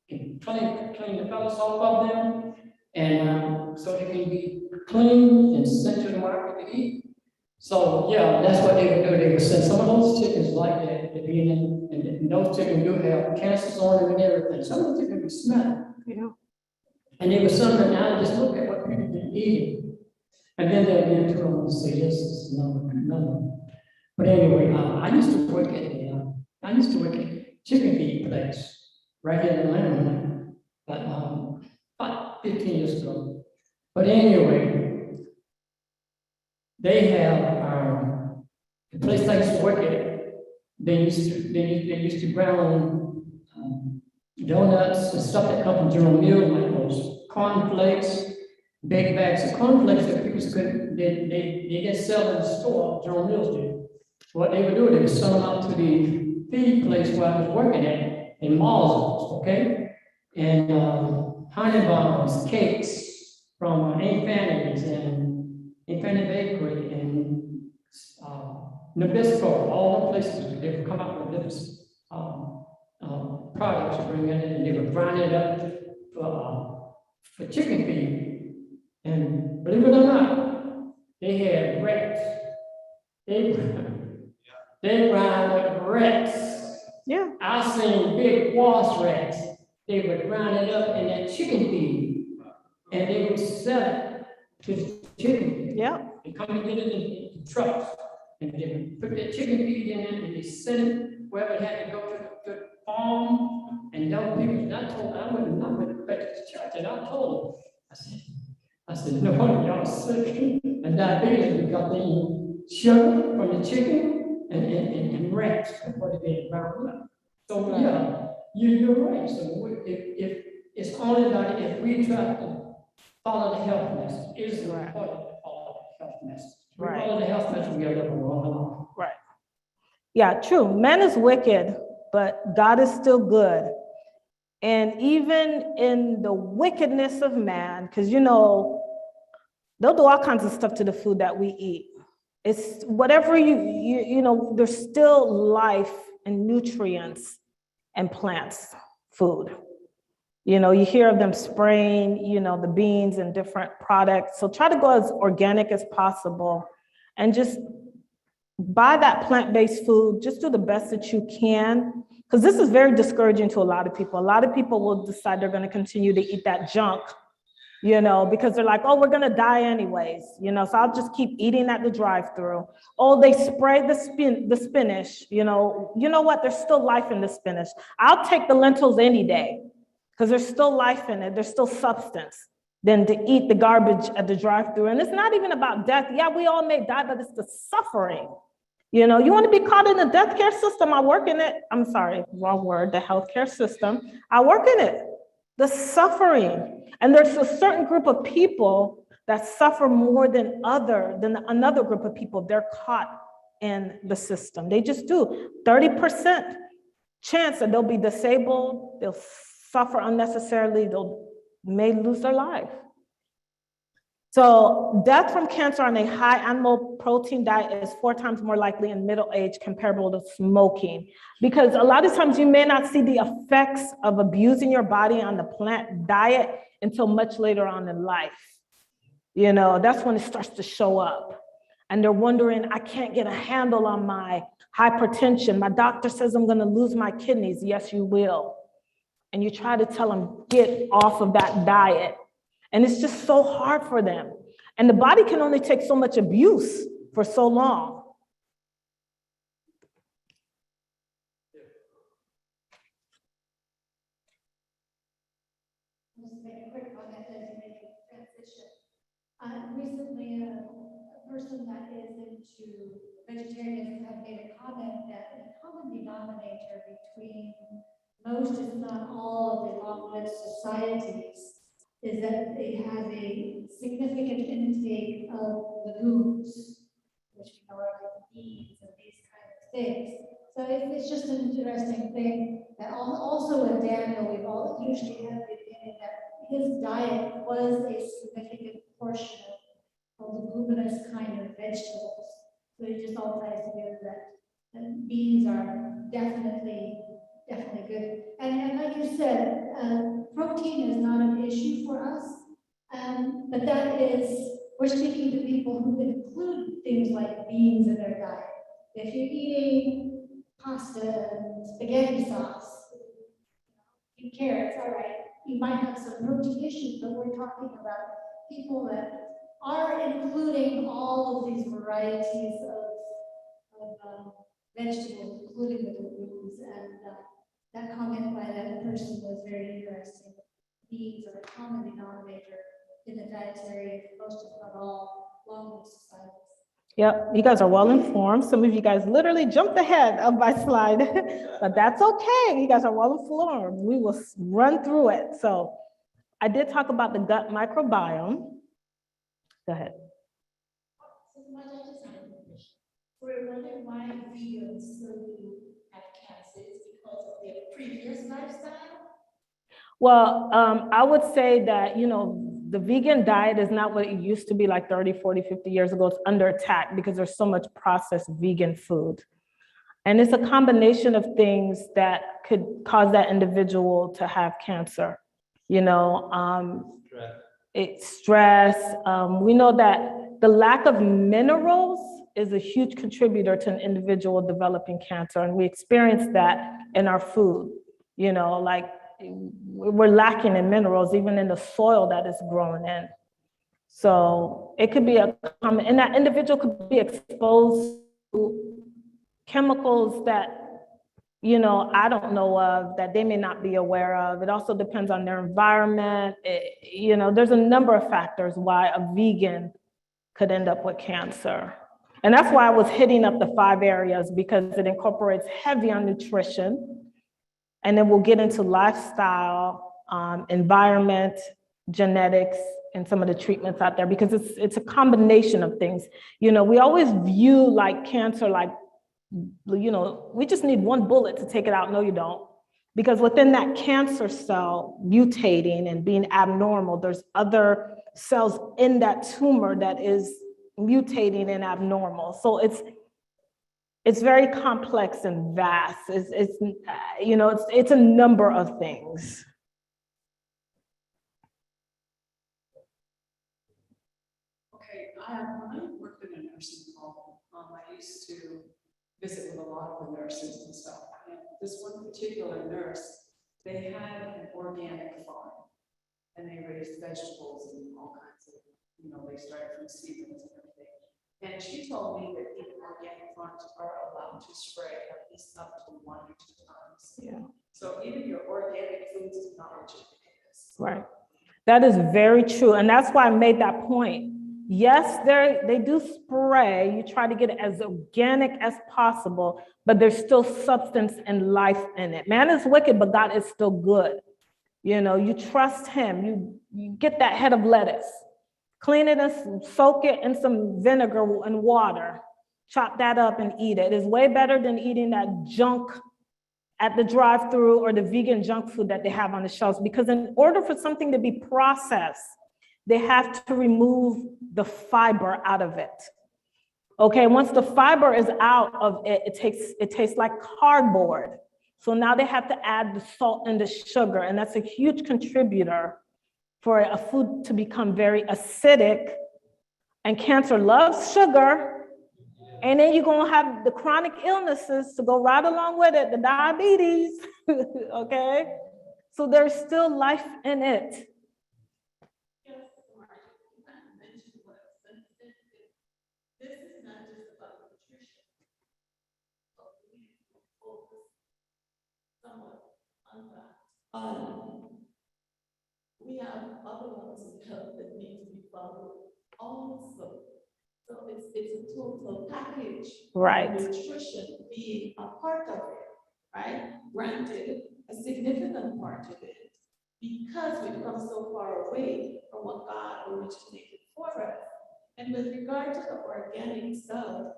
can clean the fellas off of them, and so they can be cleaned and sent to the market to eat. So yeah, that's what they would do. They would send some of those chickens like that to be in, and those chickens do have cancers on them and everything. Some of them chickens be smelling. Yeah. And they would send them down and just look at what people been eating. And then they'll get into them and say, this is number. But anyway, I used to work at chicken feed place right here in Atlanta, but about 15 years ago. But anyway, they have the place I used to work at. They used to ground donuts and stuff that come from General Mills, like those cornflakes, big bags of cornflakes that people couldn't. They didn't sell in the store. General Mills did. What they would do, they would send them out to the feed place where I was working at in malls, okay? And honey buns, cakes from Aunt Fanny's and Aunt Fanny Bakery and Nabisco, all the places they would come out with different products to bring in, and they would grind it up for chicken feed. And believe it or not, they had rats. They grind up rats. Yeah. I've seen big wasp rats. They would grind it up in that chicken feed, and they would sell it to the chicken. Yeah. They come and get it in trucks. And they put their chicken feed in it, and they sent it wherever it had to go to the farm. And those people, and I went back to the church, and I told them, I said, no wonder y'all sick and diabetes because they eat sugar from the chicken and rats before they get ground up. So, yeah, you're right. So if it's only like if we try to follow the health message, it is Right. important to follow the health message. We Right. follow the health message, we get a little wrong along. Right. Yeah, true. Man is wicked, but God is still good. And even in the wickedness of man, because they'll do all kinds of stuff to the food that we eat. It's whatever there's still life and nutrients and plants, food. You hear of them spraying, the beans and different products. So try to go as organic as possible and just buy that plant-based food. Just do the best that you can. Because this is very discouraging to a lot of people. A lot of people will decide they're going to continue to eat that junk, because they're like, oh, we're going to die anyways. So I'll just keep eating at the drive-thru. Oh, they spray the spinach. You know what? There's still life in the spinach. I'll take the lentils any day because there's still life in it. There's still substance than to eat the garbage at the drive-thru. And it's not even about death. Yeah, we all may die, but it's the suffering. You want to be caught in the death care system. I work in it. I'm sorry, wrong word, the healthcare system. I work in it. The suffering. And there's a certain group of people that suffer more than another group of people. They're caught in the system. They just do. 30% chance that they'll be disabled, they'll suffer unnecessarily, may lose their life. So death from cancer on a high animal protein diet is 4 times more likely in middle age comparable to smoking. Because a lot of times you may not see the effects of abusing your body on the plant diet until much later on in life. That's when it starts to show up. And they're wondering, I can't get a handle on my hypertension. My doctor says I'm gonna lose my kidneys. Yes, you will. And you try to tell them, get off of that diet. And it's just so hard for them. And the body can only take so much abuse for so long. Just make a quick comment as you make a transition. Recently, a person that is into vegetarianism had made a comment that a common denominator between most, if not all, of the long-lived societies is that they have a significant intake of legumes, which we know are like beans and these kind of things. So it's just an interesting thing that also with Daniel, we've all usually had the opinion that his diet was a significant portion of leguminous kind of vegetables. So it just all ties together that beans are definitely good. And like you said, protein is not an issue for us, but that is, we're speaking to people who include things like beans in their diet. If you're eating pasta and spaghetti sauce, eat carrots, all right, you might have some protein issues, but we're talking about people that are including all of these varieties of vegetables, including the legumes, and that comment by that person was very interesting. Beans are a common denominator in the dietary, most if not all, long-lived societies. Yep, you guys are well informed. Some of you guys literally jumped ahead of my slide, but that's okay. You guys are well informed. We will run through it. So I did talk about the gut microbiome. Go ahead. So much I just have a question. We're wondering why vegans still do have cancer. Is it because of their previous lifestyle? Well, I would say that, the vegan diet is not what it used to be like 30, 40, 50 years ago. It's under attack because there's so much processed vegan food. And it's a combination of things that could cause that individual to have cancer. Stress. We know that the lack of minerals is a huge contributor to an individual developing cancer. And we experience that in our food, like we're lacking in minerals, even in the soil that is growing in. So it could be and that individual could be exposed chemicals that, you know, I don't know of, that they may not be aware of. It also depends on their environment. You know, there's a number of factors why a vegan could end up with cancer. And that's why I was hitting up the 5 areas, because it incorporates heavy on nutrition. And then we'll get into lifestyle, environment, genetics, and some of the treatments out there, because it's a combination of things. You know, we always view like cancer, like, you know, we just need one bullet to take it out. No, you don't. Because within that cancer cell mutating and being abnormal, there's other cells in that tumor that is mutating and abnormal. So it's very complex and vast. It's you know, it's a number of things. Okay, when I worked in a nursing home, I used to visit with a lot of the nurses and stuff. And this one particular nurse, they had an organic farm, and they raised vegetables and all kinds of, you know, they started from seedlings and everything. And she told me that even organic farms are allowed to spray at least up to 1 or 2 times. Yeah. So even your organic foods is not what it is. Right. That is very true. And that's why I made that point. Yes, they do spray. You try to get it as organic as possible, but there's still substance and life in it. Man is wicked, but God is still good. You know, you trust him. You get that head of lettuce, clean it and soak it in some vinegar and water, chop that up and eat it. It's way better than eating that junk at the drive-through or the vegan junk food that they have on the shelves, because in order for something to be processed, they have to remove the fiber out of it. Okay, once the fiber is out of it, it tastes like cardboard. So now they have to add the salt and the sugar, and that's a huge contributor for a food to become very acidic. And cancer loves sugar, and then you're gonna have the chronic illnesses to go right along with it, the diabetes, okay? So there's still life in it. This is not just about nutrition, but we focus somewhat on that. We have other ones of health that need to be followed also. So it's a total package. Right. Nutrition being a part of it, right? Granted, a significant part of it, because we've come so far away from what God originated for us. And with regard to the organic stuff,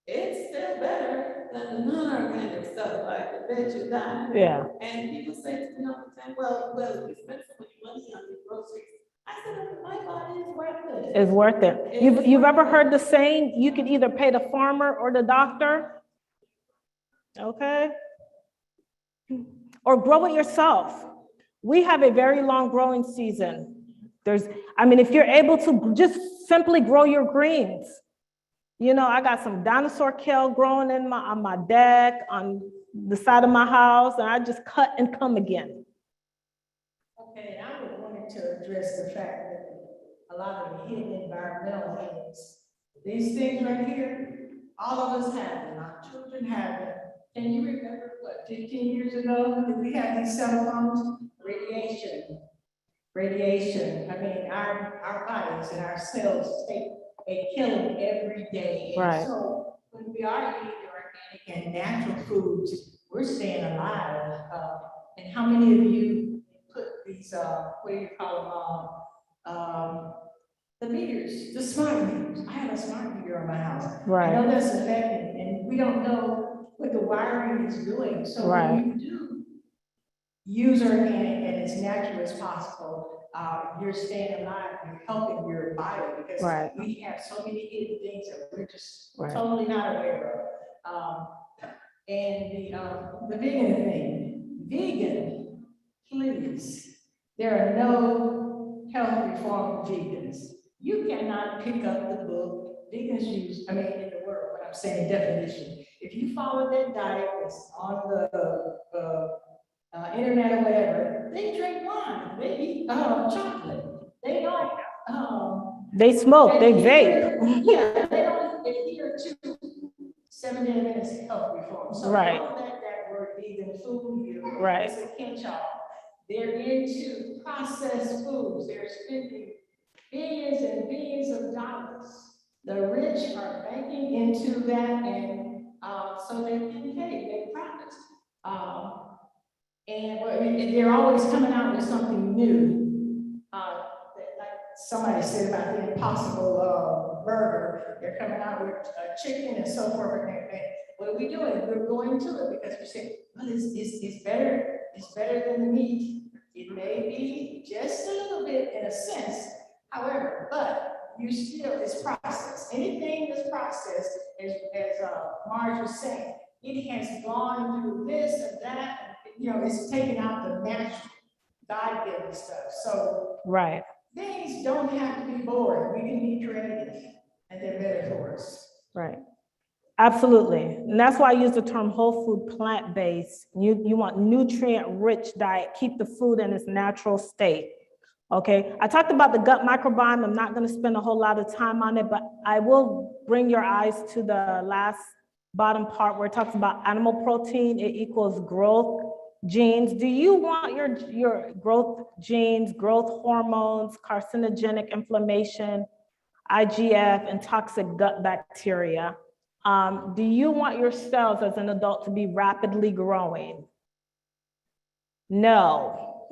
it's still better than the non-organic stuff, like the veggie diet. Yeah. And people say to me all the time, well, you spend so much money on your groceries. I said, my body is worth it. It's worth it. You've ever heard the saying, you can either pay the farmer or the doctor? Okay. Or grow it yourself. We have a very long growing season. If you're able to just simply grow your greens. You know, I got some dinosaur kale growing on my deck, on the side of my house, and I just cut and come again. Okay, and I would wanted to address the fact that a lot of the hidden environmental things, these things right here, all of us have them, our children have them. And you remember, 15 years ago, did we have these cell phones? Radiation. Our bodies and our cells take a killing every day. And right. So when we are eating organic and natural foods, we're staying alive. And how many of you put these, what do you call them, the meters, the smart meters? I have a smart meter on my house. Right. I know that's affecting, and we don't know what the wiring is doing. So right. when you do use organic and as natural as possible, you're staying alive, you're helping your body, because right. we have so many hidden things that we're just right. totally not aware of. And the vegan thing, please, there are no health reform vegans. You cannot pick up the book. Vegans use, in the word, what I'm saying, definition. If you follow that diet that's on the internet or whatever, they drink wine, they eat chocolate, they don't. They smoke, they vape. Yeah, they don't adhere to 7-Day Adventist health reform. So Right. don't let that word vegan fool you. Right. It's a catch-all. They're into processed foods. They're spending billions and billions of dollars. The rich are banking into that, and so they can make profits. And they're always coming out with something new. Like somebody said about the Impossible burger, they're coming out with chicken and so forth. And what are we doing? We're going to it because we say, well, it's better. It's better than the meat. It may be just a little bit in a sense. However, but you still, it's processed. Anything that's processed, as Marge was saying, it has gone through this and that. It's taken out the natural, God-given stuff. So Right. things don't have to be boring. We can be creative, and they're better for us. Right. Absolutely. And that's why I use the term whole food plant-based. You want nutrient-rich diet, keep the food in its natural state. Okay. I talked about the gut microbiome. I'm not going to spend a whole lot of time on it, but I will bring your eyes to the last bottom part where it talks about animal protein. It equals growth genes. Do you want your growth genes, growth hormones, carcinogenic inflammation, IGF, and toxic gut bacteria? Do you want your cells as an adult to be rapidly growing? No.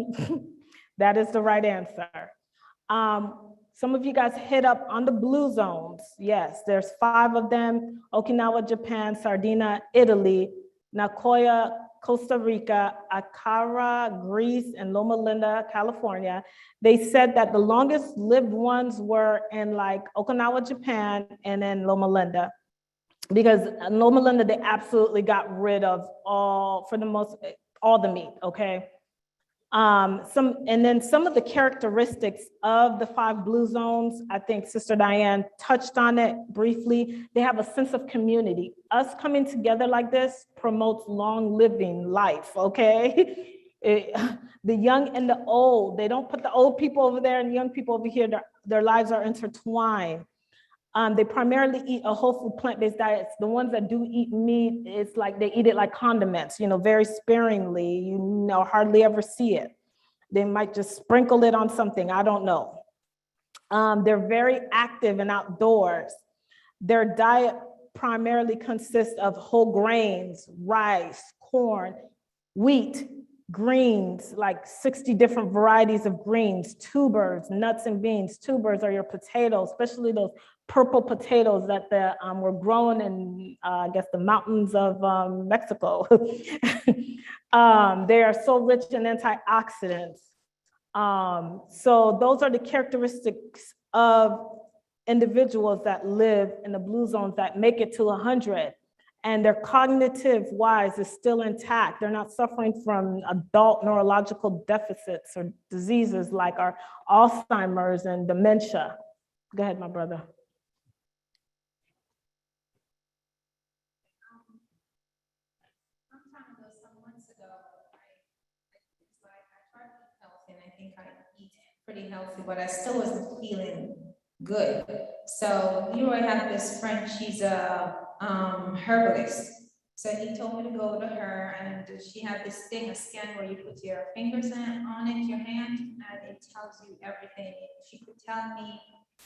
That is the right answer. Some of you guys hit up on the blue zones. Yes, there's 5 of them: Okinawa, Japan; Sardinia, Italy; Nagoya, Costa Rica; Ankara, Greece; and Loma Linda, California. They said that the longest lived ones were in like Okinawa, Japan, and then Loma Linda. Because in Loma Linda, they absolutely got rid of all the meat, okay? And then some of the characteristics of the 5 blue zones, I think Sister Diane touched on it briefly. They have a sense of community. Us coming together like this promotes long living life, okay? The young and the old, they don't put the old people over there and the young people over here, their lives are intertwined. They primarily eat a whole food plant-based diet. The ones that do eat meat, it's like they eat it like condiments, very sparingly, hardly ever see it. They might just sprinkle it on something, I don't know. They're very active and outdoors. Their diet primarily consists of whole grains, rice, corn, wheat, greens, like 60 different varieties of greens, tubers, nuts and beans. Tubers are your potatoes, especially those purple potatoes that were grown in, I guess, the mountains of Mexico. They are so rich in antioxidants. So those are the characteristics of individuals that live in the blue zones that make it to 100. And their cognitive wise is still intact. They're not suffering from adult neurological deficits or diseases like our Alzheimer's and dementia. Go ahead, my brother. Some months ago, I tried to eat healthy, and I think I eat pretty healthy, but I still wasn't feeling good. So I have this friend, she's a herbalist. So he told me to go to her, and she had this thing, a scan where you put your fingers on it, your hand, and it tells you everything. She could tell me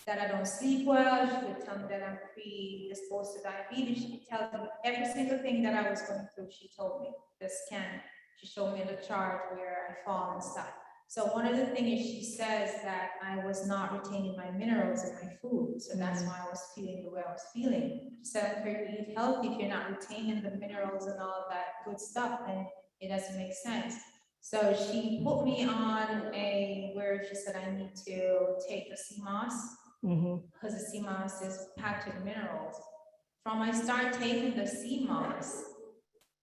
that I don't sleep well. She could tell me that I'm predisposed to diabetes. She could tell me every single thing that I was going through. She told me the scan. She showed me the chart where I fall and stuff. So one of the things is she says that I was not retaining my minerals in my food. So that's why I was feeling the way I was feeling. So for you to eat healthy, if you're not retaining the minerals and all that good stuff, then it doesn't make sense. So she put me on where she said I need to take the sea moss, because the sea moss is packed with minerals. From I start taking the sea moss,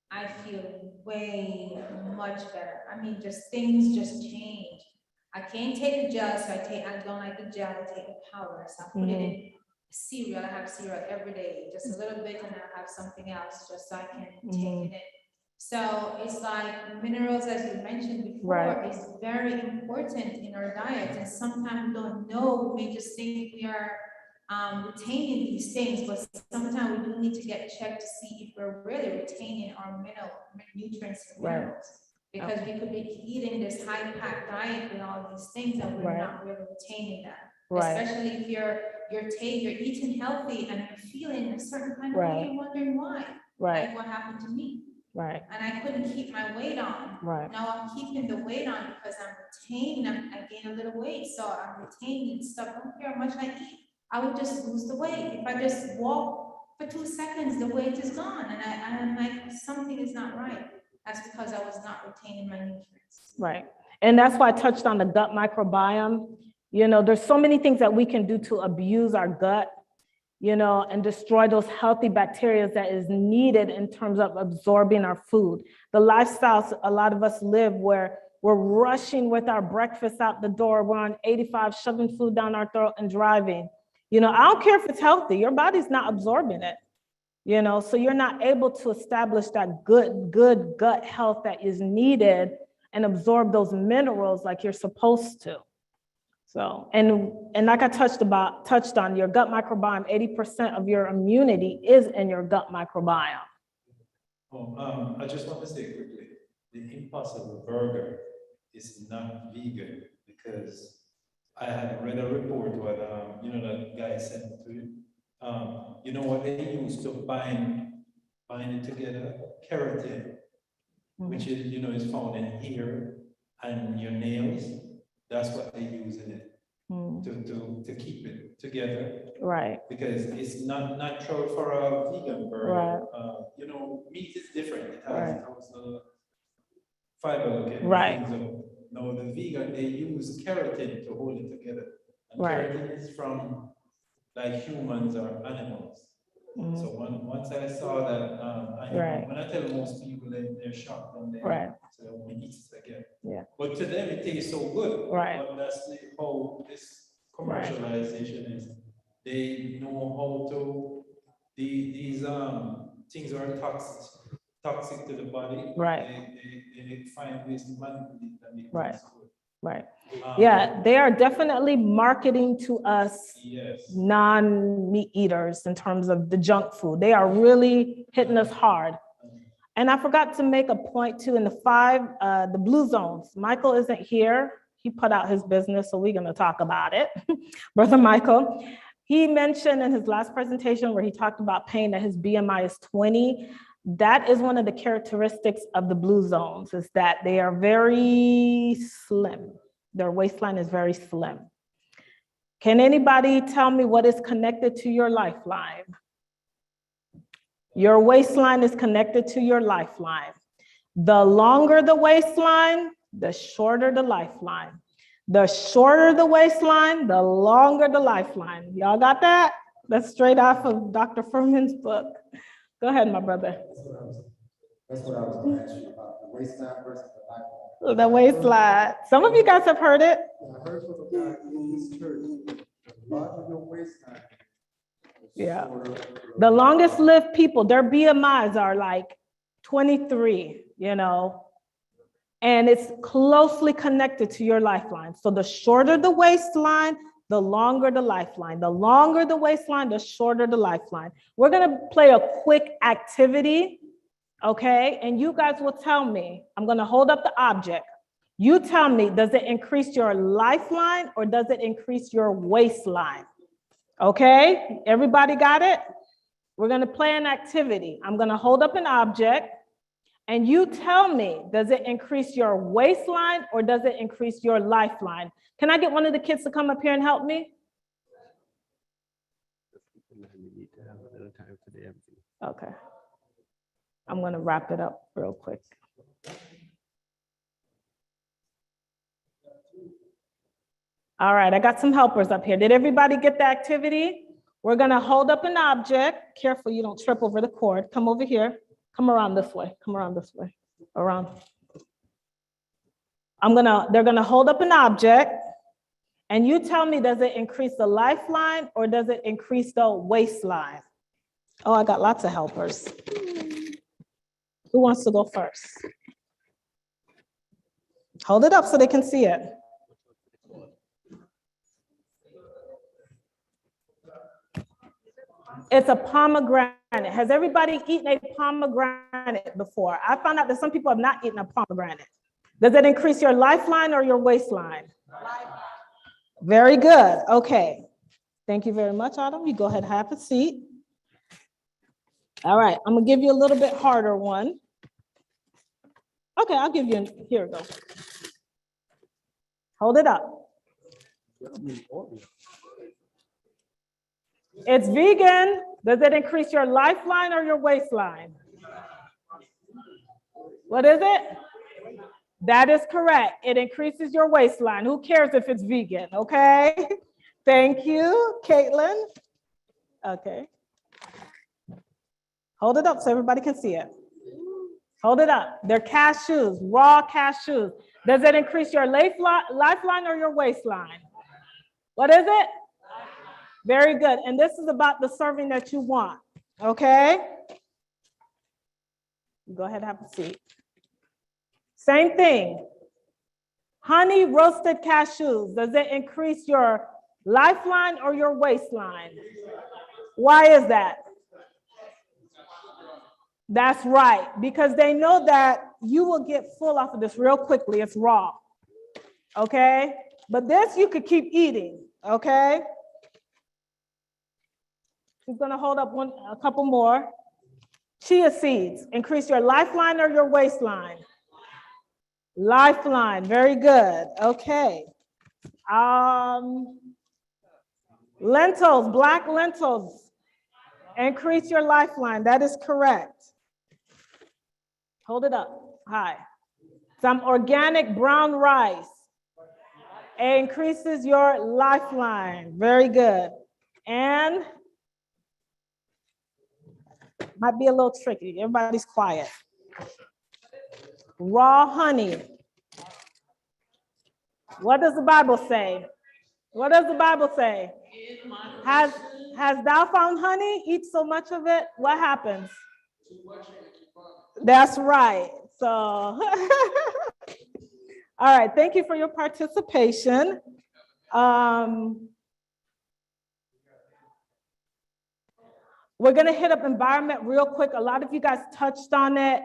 I feel way much better. I mean, things just change. I can't take the gel, so I don't like the gel, I take the powder. So I put it in cereal. I have cereal every day, just a little bit, and I have something else just so I can take it in. So it's like minerals, as you mentioned before, is very important in our diet. And sometimes we don't know, we may just think we are retaining these things, but sometimes we do need to get checked to see if we're really retaining our nutrients and Right. minerals. Because we could be eating this high-pack diet with all these things and we're Right. not really retaining them. Right. Especially if you're eating healthy and you're feeling a certain kind of way, Right. you're wondering why. Right. Like what happened to me. Right. And I couldn't keep my weight on. Right. Now I'm keeping the weight on because I'm retaining, I gained a little weight, so I'm retaining stuff. I don't care how much I eat. I would just lose the weight. If I just walk for 2 seconds, the weight is gone. And I'm like, something is not right. That's because I was not retaining my nutrients. Right. And that's why I touched on the gut microbiome. You know, there's so many things that we can do to abuse our gut, you know, and destroy those healthy bacteria that is needed in terms of absorbing our food. The lifestyles a lot of us live where we're rushing with our breakfast out the door, we're on 85, shoving food down our throat and driving. You know, I don't care if it's healthy, your body's not absorbing it. You know, so you're not able to establish that good gut health that is needed and absorb those minerals like you're supposed to. So, and like I touched on your gut microbiome, 80% of your immunity is in your gut microbiome. Oh, I just want to say quickly, the Impossible Burger is not vegan because I had read a report what you know, that guy sent to you. You know what they use to bind it together? Keratin, which is, you know, is found in hair and your nails. That's what they use in it to keep it together. Right. Because it's not natural for a vegan burger. Right. You know, meat is different. It has Right. fiber. Okay, Right. No, the vegan, they use keratin to hold it together. And Right. keratin is from like humans or animals. So once I saw that, Right. when I tell most people, they're shocked and they say, "Oh, we eat it again." Yeah. But to them, it tastes so good. Right. But that's how this commercialization is. They know how to, these things are toxic to the body. Right. They find ways to manipulate and make Right. things good. Right. Yeah, they are definitely marketing to us non-meat eaters in terms of the junk food. They are really hitting us hard. And I forgot to make a point too, in the blue zones. Michael isn't here. He put out his business, so we're going to talk about it. Brother Michael, he mentioned in his last presentation where he talked about pain that his BMI is 20. That is one of the characteristics of the blue zones, is that they are very slim. Their waistline is very slim. Can anybody tell me what is connected to your lifeline? Your waistline is connected to your lifeline. The longer the waistline, the shorter the lifeline. The shorter the waistline, the longer the lifeline. Y'all got that? That's straight off of Dr. Furman's book. Go ahead, my brother. That's what I was going to ask you about, the waistline versus the lifeline. The waistline. Some of you guys have heard it. I heard from a guy in this church, the larger your waistline. Yeah. The longest lived people, their BMIs are like 23, you know, and it's closely connected to your lifeline. So the shorter the waistline, the longer the lifeline. The longer the waistline, the shorter the lifeline. We're going to play a quick activity, okay? And you guys will tell me, I'm going to hold up the object. You tell me, does it increase your lifeline or does it increase your waistline? Okay, everybody got it? We're going to play an activity. I'm going to hold up an object and you tell me, does it increase your waistline or does it increase your lifeline? Can I get one of the kids to come up here and help me? Okay. I'm going to wrap it up real quick. All right, I got some helpers up here. Did everybody get the activity? We're going to hold up an object. Careful, you don't trip over the cord. Come over here. Come around this way. Come around this way. Around. They're going to hold up an object. And you tell me, does it increase the lifeline or does it increase the waistline? Oh, I got lots of helpers. Who wants to go first? Hold it up so they can see it. It's a pomegranate. Has everybody eaten a pomegranate before? I found out that some people have not eaten a pomegranate. Does it increase your lifeline or your waistline? Very good. Okay. Thank you very much, Autumn. You go ahead and have a seat. All right. I'm going to give you a little bit harder one. Okay, I'll give you, here we go. Hold it up. It's vegan. Does it increase your lifeline or your waistline? What is it? That is correct. It increases your waistline. Who cares if it's vegan? Okay. Thank you, Caitlin. Okay. Hold it up so everybody can see it. Hold it up. They're cashews, raw cashews. Does it increase your lifeline or your waistline? What is it? Very good. And this is about the serving that you want. Okay. Go ahead and have a seat. Same thing. Honey roasted cashews. Does it increase your lifeline or your waistline? Why is that? That's right, because they know that you will get full off of this real quickly. It's raw, okay? But this you could keep eating, okay? She's gonna hold up a couple more. Chia seeds, increase your lifeline or your waistline? Lifeline, very good, okay. Lentils, black lentils, increase your lifeline, that is correct. Hold it up high. Some organic brown rice increases your lifeline. Very good. And might be a little tricky. Everybody's quiet. Raw honey. What does the Bible say? What does the Bible say? Has thou found honey? Eat so much of it. What happens? That's right. So, all right. Thank you for your participation. We're going to hit up environment real quick. A lot of you guys touched on it.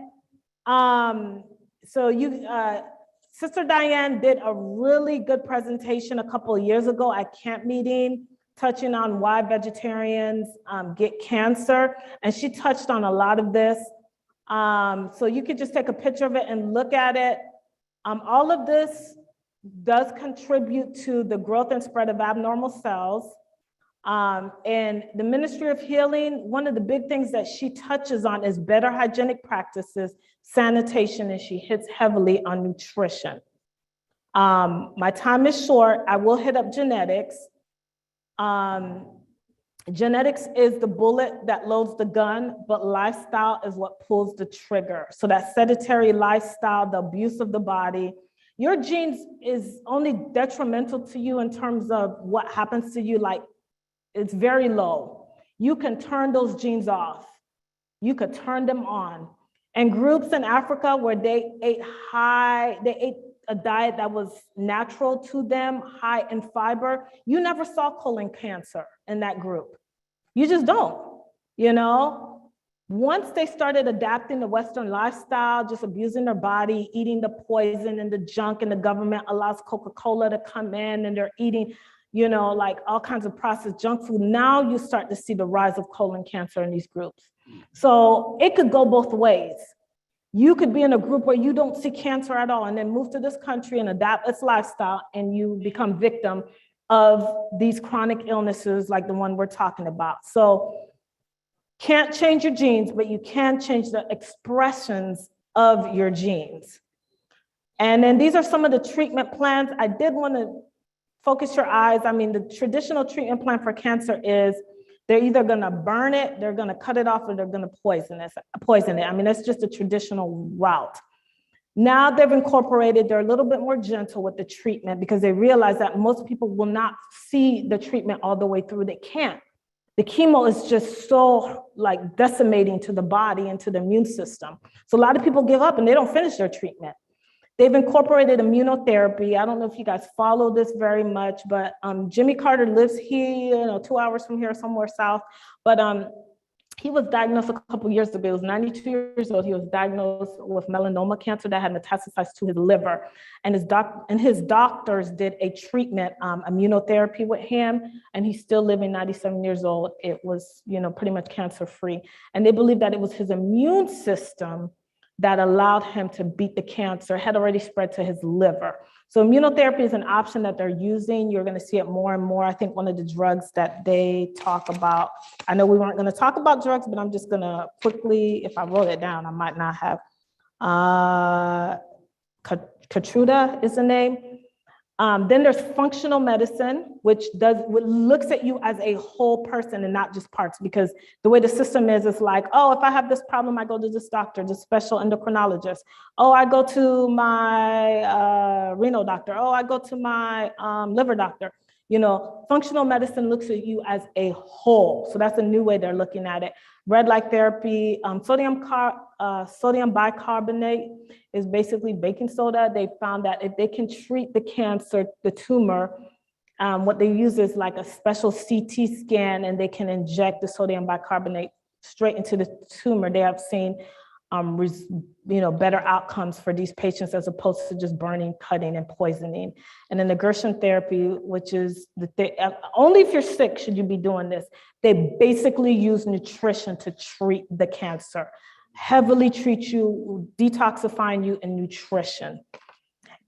Sister Diane did a really good presentation a couple of years ago at camp meeting, touching on why vegetarians get cancer. And she touched on a lot of this. So you could just take a picture of it and look at it. All of this does contribute to the growth and spread of abnormal cells. And the Ministry of Healing, one of the big things that she touches on is better hygienic practices, sanitation, and she hits heavily on nutrition. My time is short. I will hit up genetics. Genetics is the bullet that loads the gun, but lifestyle is what pulls the trigger. So that sedentary lifestyle, the abuse of the body, your genes is only detrimental to you in terms of what happens to you. Like, it's very low. You can turn those genes off. You could turn them on. And groups in Africa where they ate a diet that was natural to them, high in fiber, you never saw colon cancer in that group. You just don't, you know? Once they started adapting the Western lifestyle, just abusing their body, eating the poison and the junk, and the government allows Coca-Cola to come in and they're eating, you know, like all kinds of processed junk food. Now you start to see the rise of colon cancer in these groups. So it could go both ways. You could be in a group where you don't see cancer at all and then move to this country and adapt its lifestyle and you become victim of these chronic illnesses like the one we're talking about. So can't change your genes, but you can change the expressions of your genes. And then these are some of the treatment plans. I did want to focus your eyes. I mean, the traditional treatment plan for cancer is they're either going to burn it, they're going to cut it off, or they're going to poison it. I mean, that's just a traditional route. Now they've incorporated, they're a little bit more gentle with the treatment because they realize that most people will not see the treatment all the way through. They can't. The chemo is just so like decimating to the body and to the immune system. So a lot of people give up and they don't finish their treatment. They've incorporated immunotherapy. I don't know if you guys follow this very much, but Jimmy Carter lives here, 2 hours from here, somewhere south. But he was diagnosed a couple years ago. He was 92 years old. He was diagnosed with melanoma cancer that had metastasized to his liver. And his doctors did a treatment, immunotherapy with him, and he's still living, 97 years old. It was, pretty much cancer-free. And they believe that it was his immune system that allowed him to beat the cancer. It had already spread to his liver. So immunotherapy is an option that they're using. You're going to see it more and more. I think one of the drugs that they talk about, I know we weren't going to talk about drugs, but I'm just going to quickly, if I wrote it down, I might not have. Keytruda is the name. Then there's functional medicine, which looks at you as a whole person and not just parts, because the way the system is, it's like, oh, if I have this problem, I go to this doctor, this special endocrinologist. Oh, I go to my renal doctor. Oh, I go to my liver doctor. Functional medicine looks at you as a whole. So that's a new way they're looking at it. Red light therapy, sodium bicarbonate is basically baking soda. They found that if they can treat the cancer, the tumor, what they use is like a special CT scan, and they can inject the sodium bicarbonate straight into the tumor. They have seen better outcomes for these patients as opposed to just burning, cutting, and poisoning. And then the Gershon therapy, which is only if you're sick should you be doing this. They basically use nutrition to treat the cancer, heavily treat you, detoxifying you in nutrition.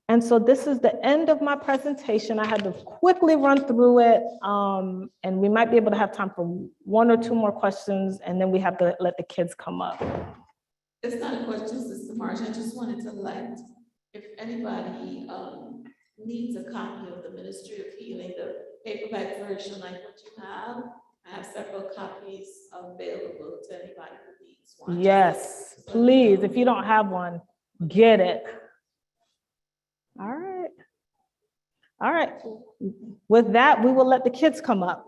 And so this is the end of my presentation. I had to quickly run through it, and we might be able to have time for 1 or 2 more questions, and then we have to let the kids come up. It's not a question, Sister Marsha. I just wanted to let, if anybody needs a copy of the Ministry of Healing, the paperback version like what you have, I have several copies available to anybody who needs one. Yes, please. If you don't have one, get it. All right. All right. With that, we will let the kids come up.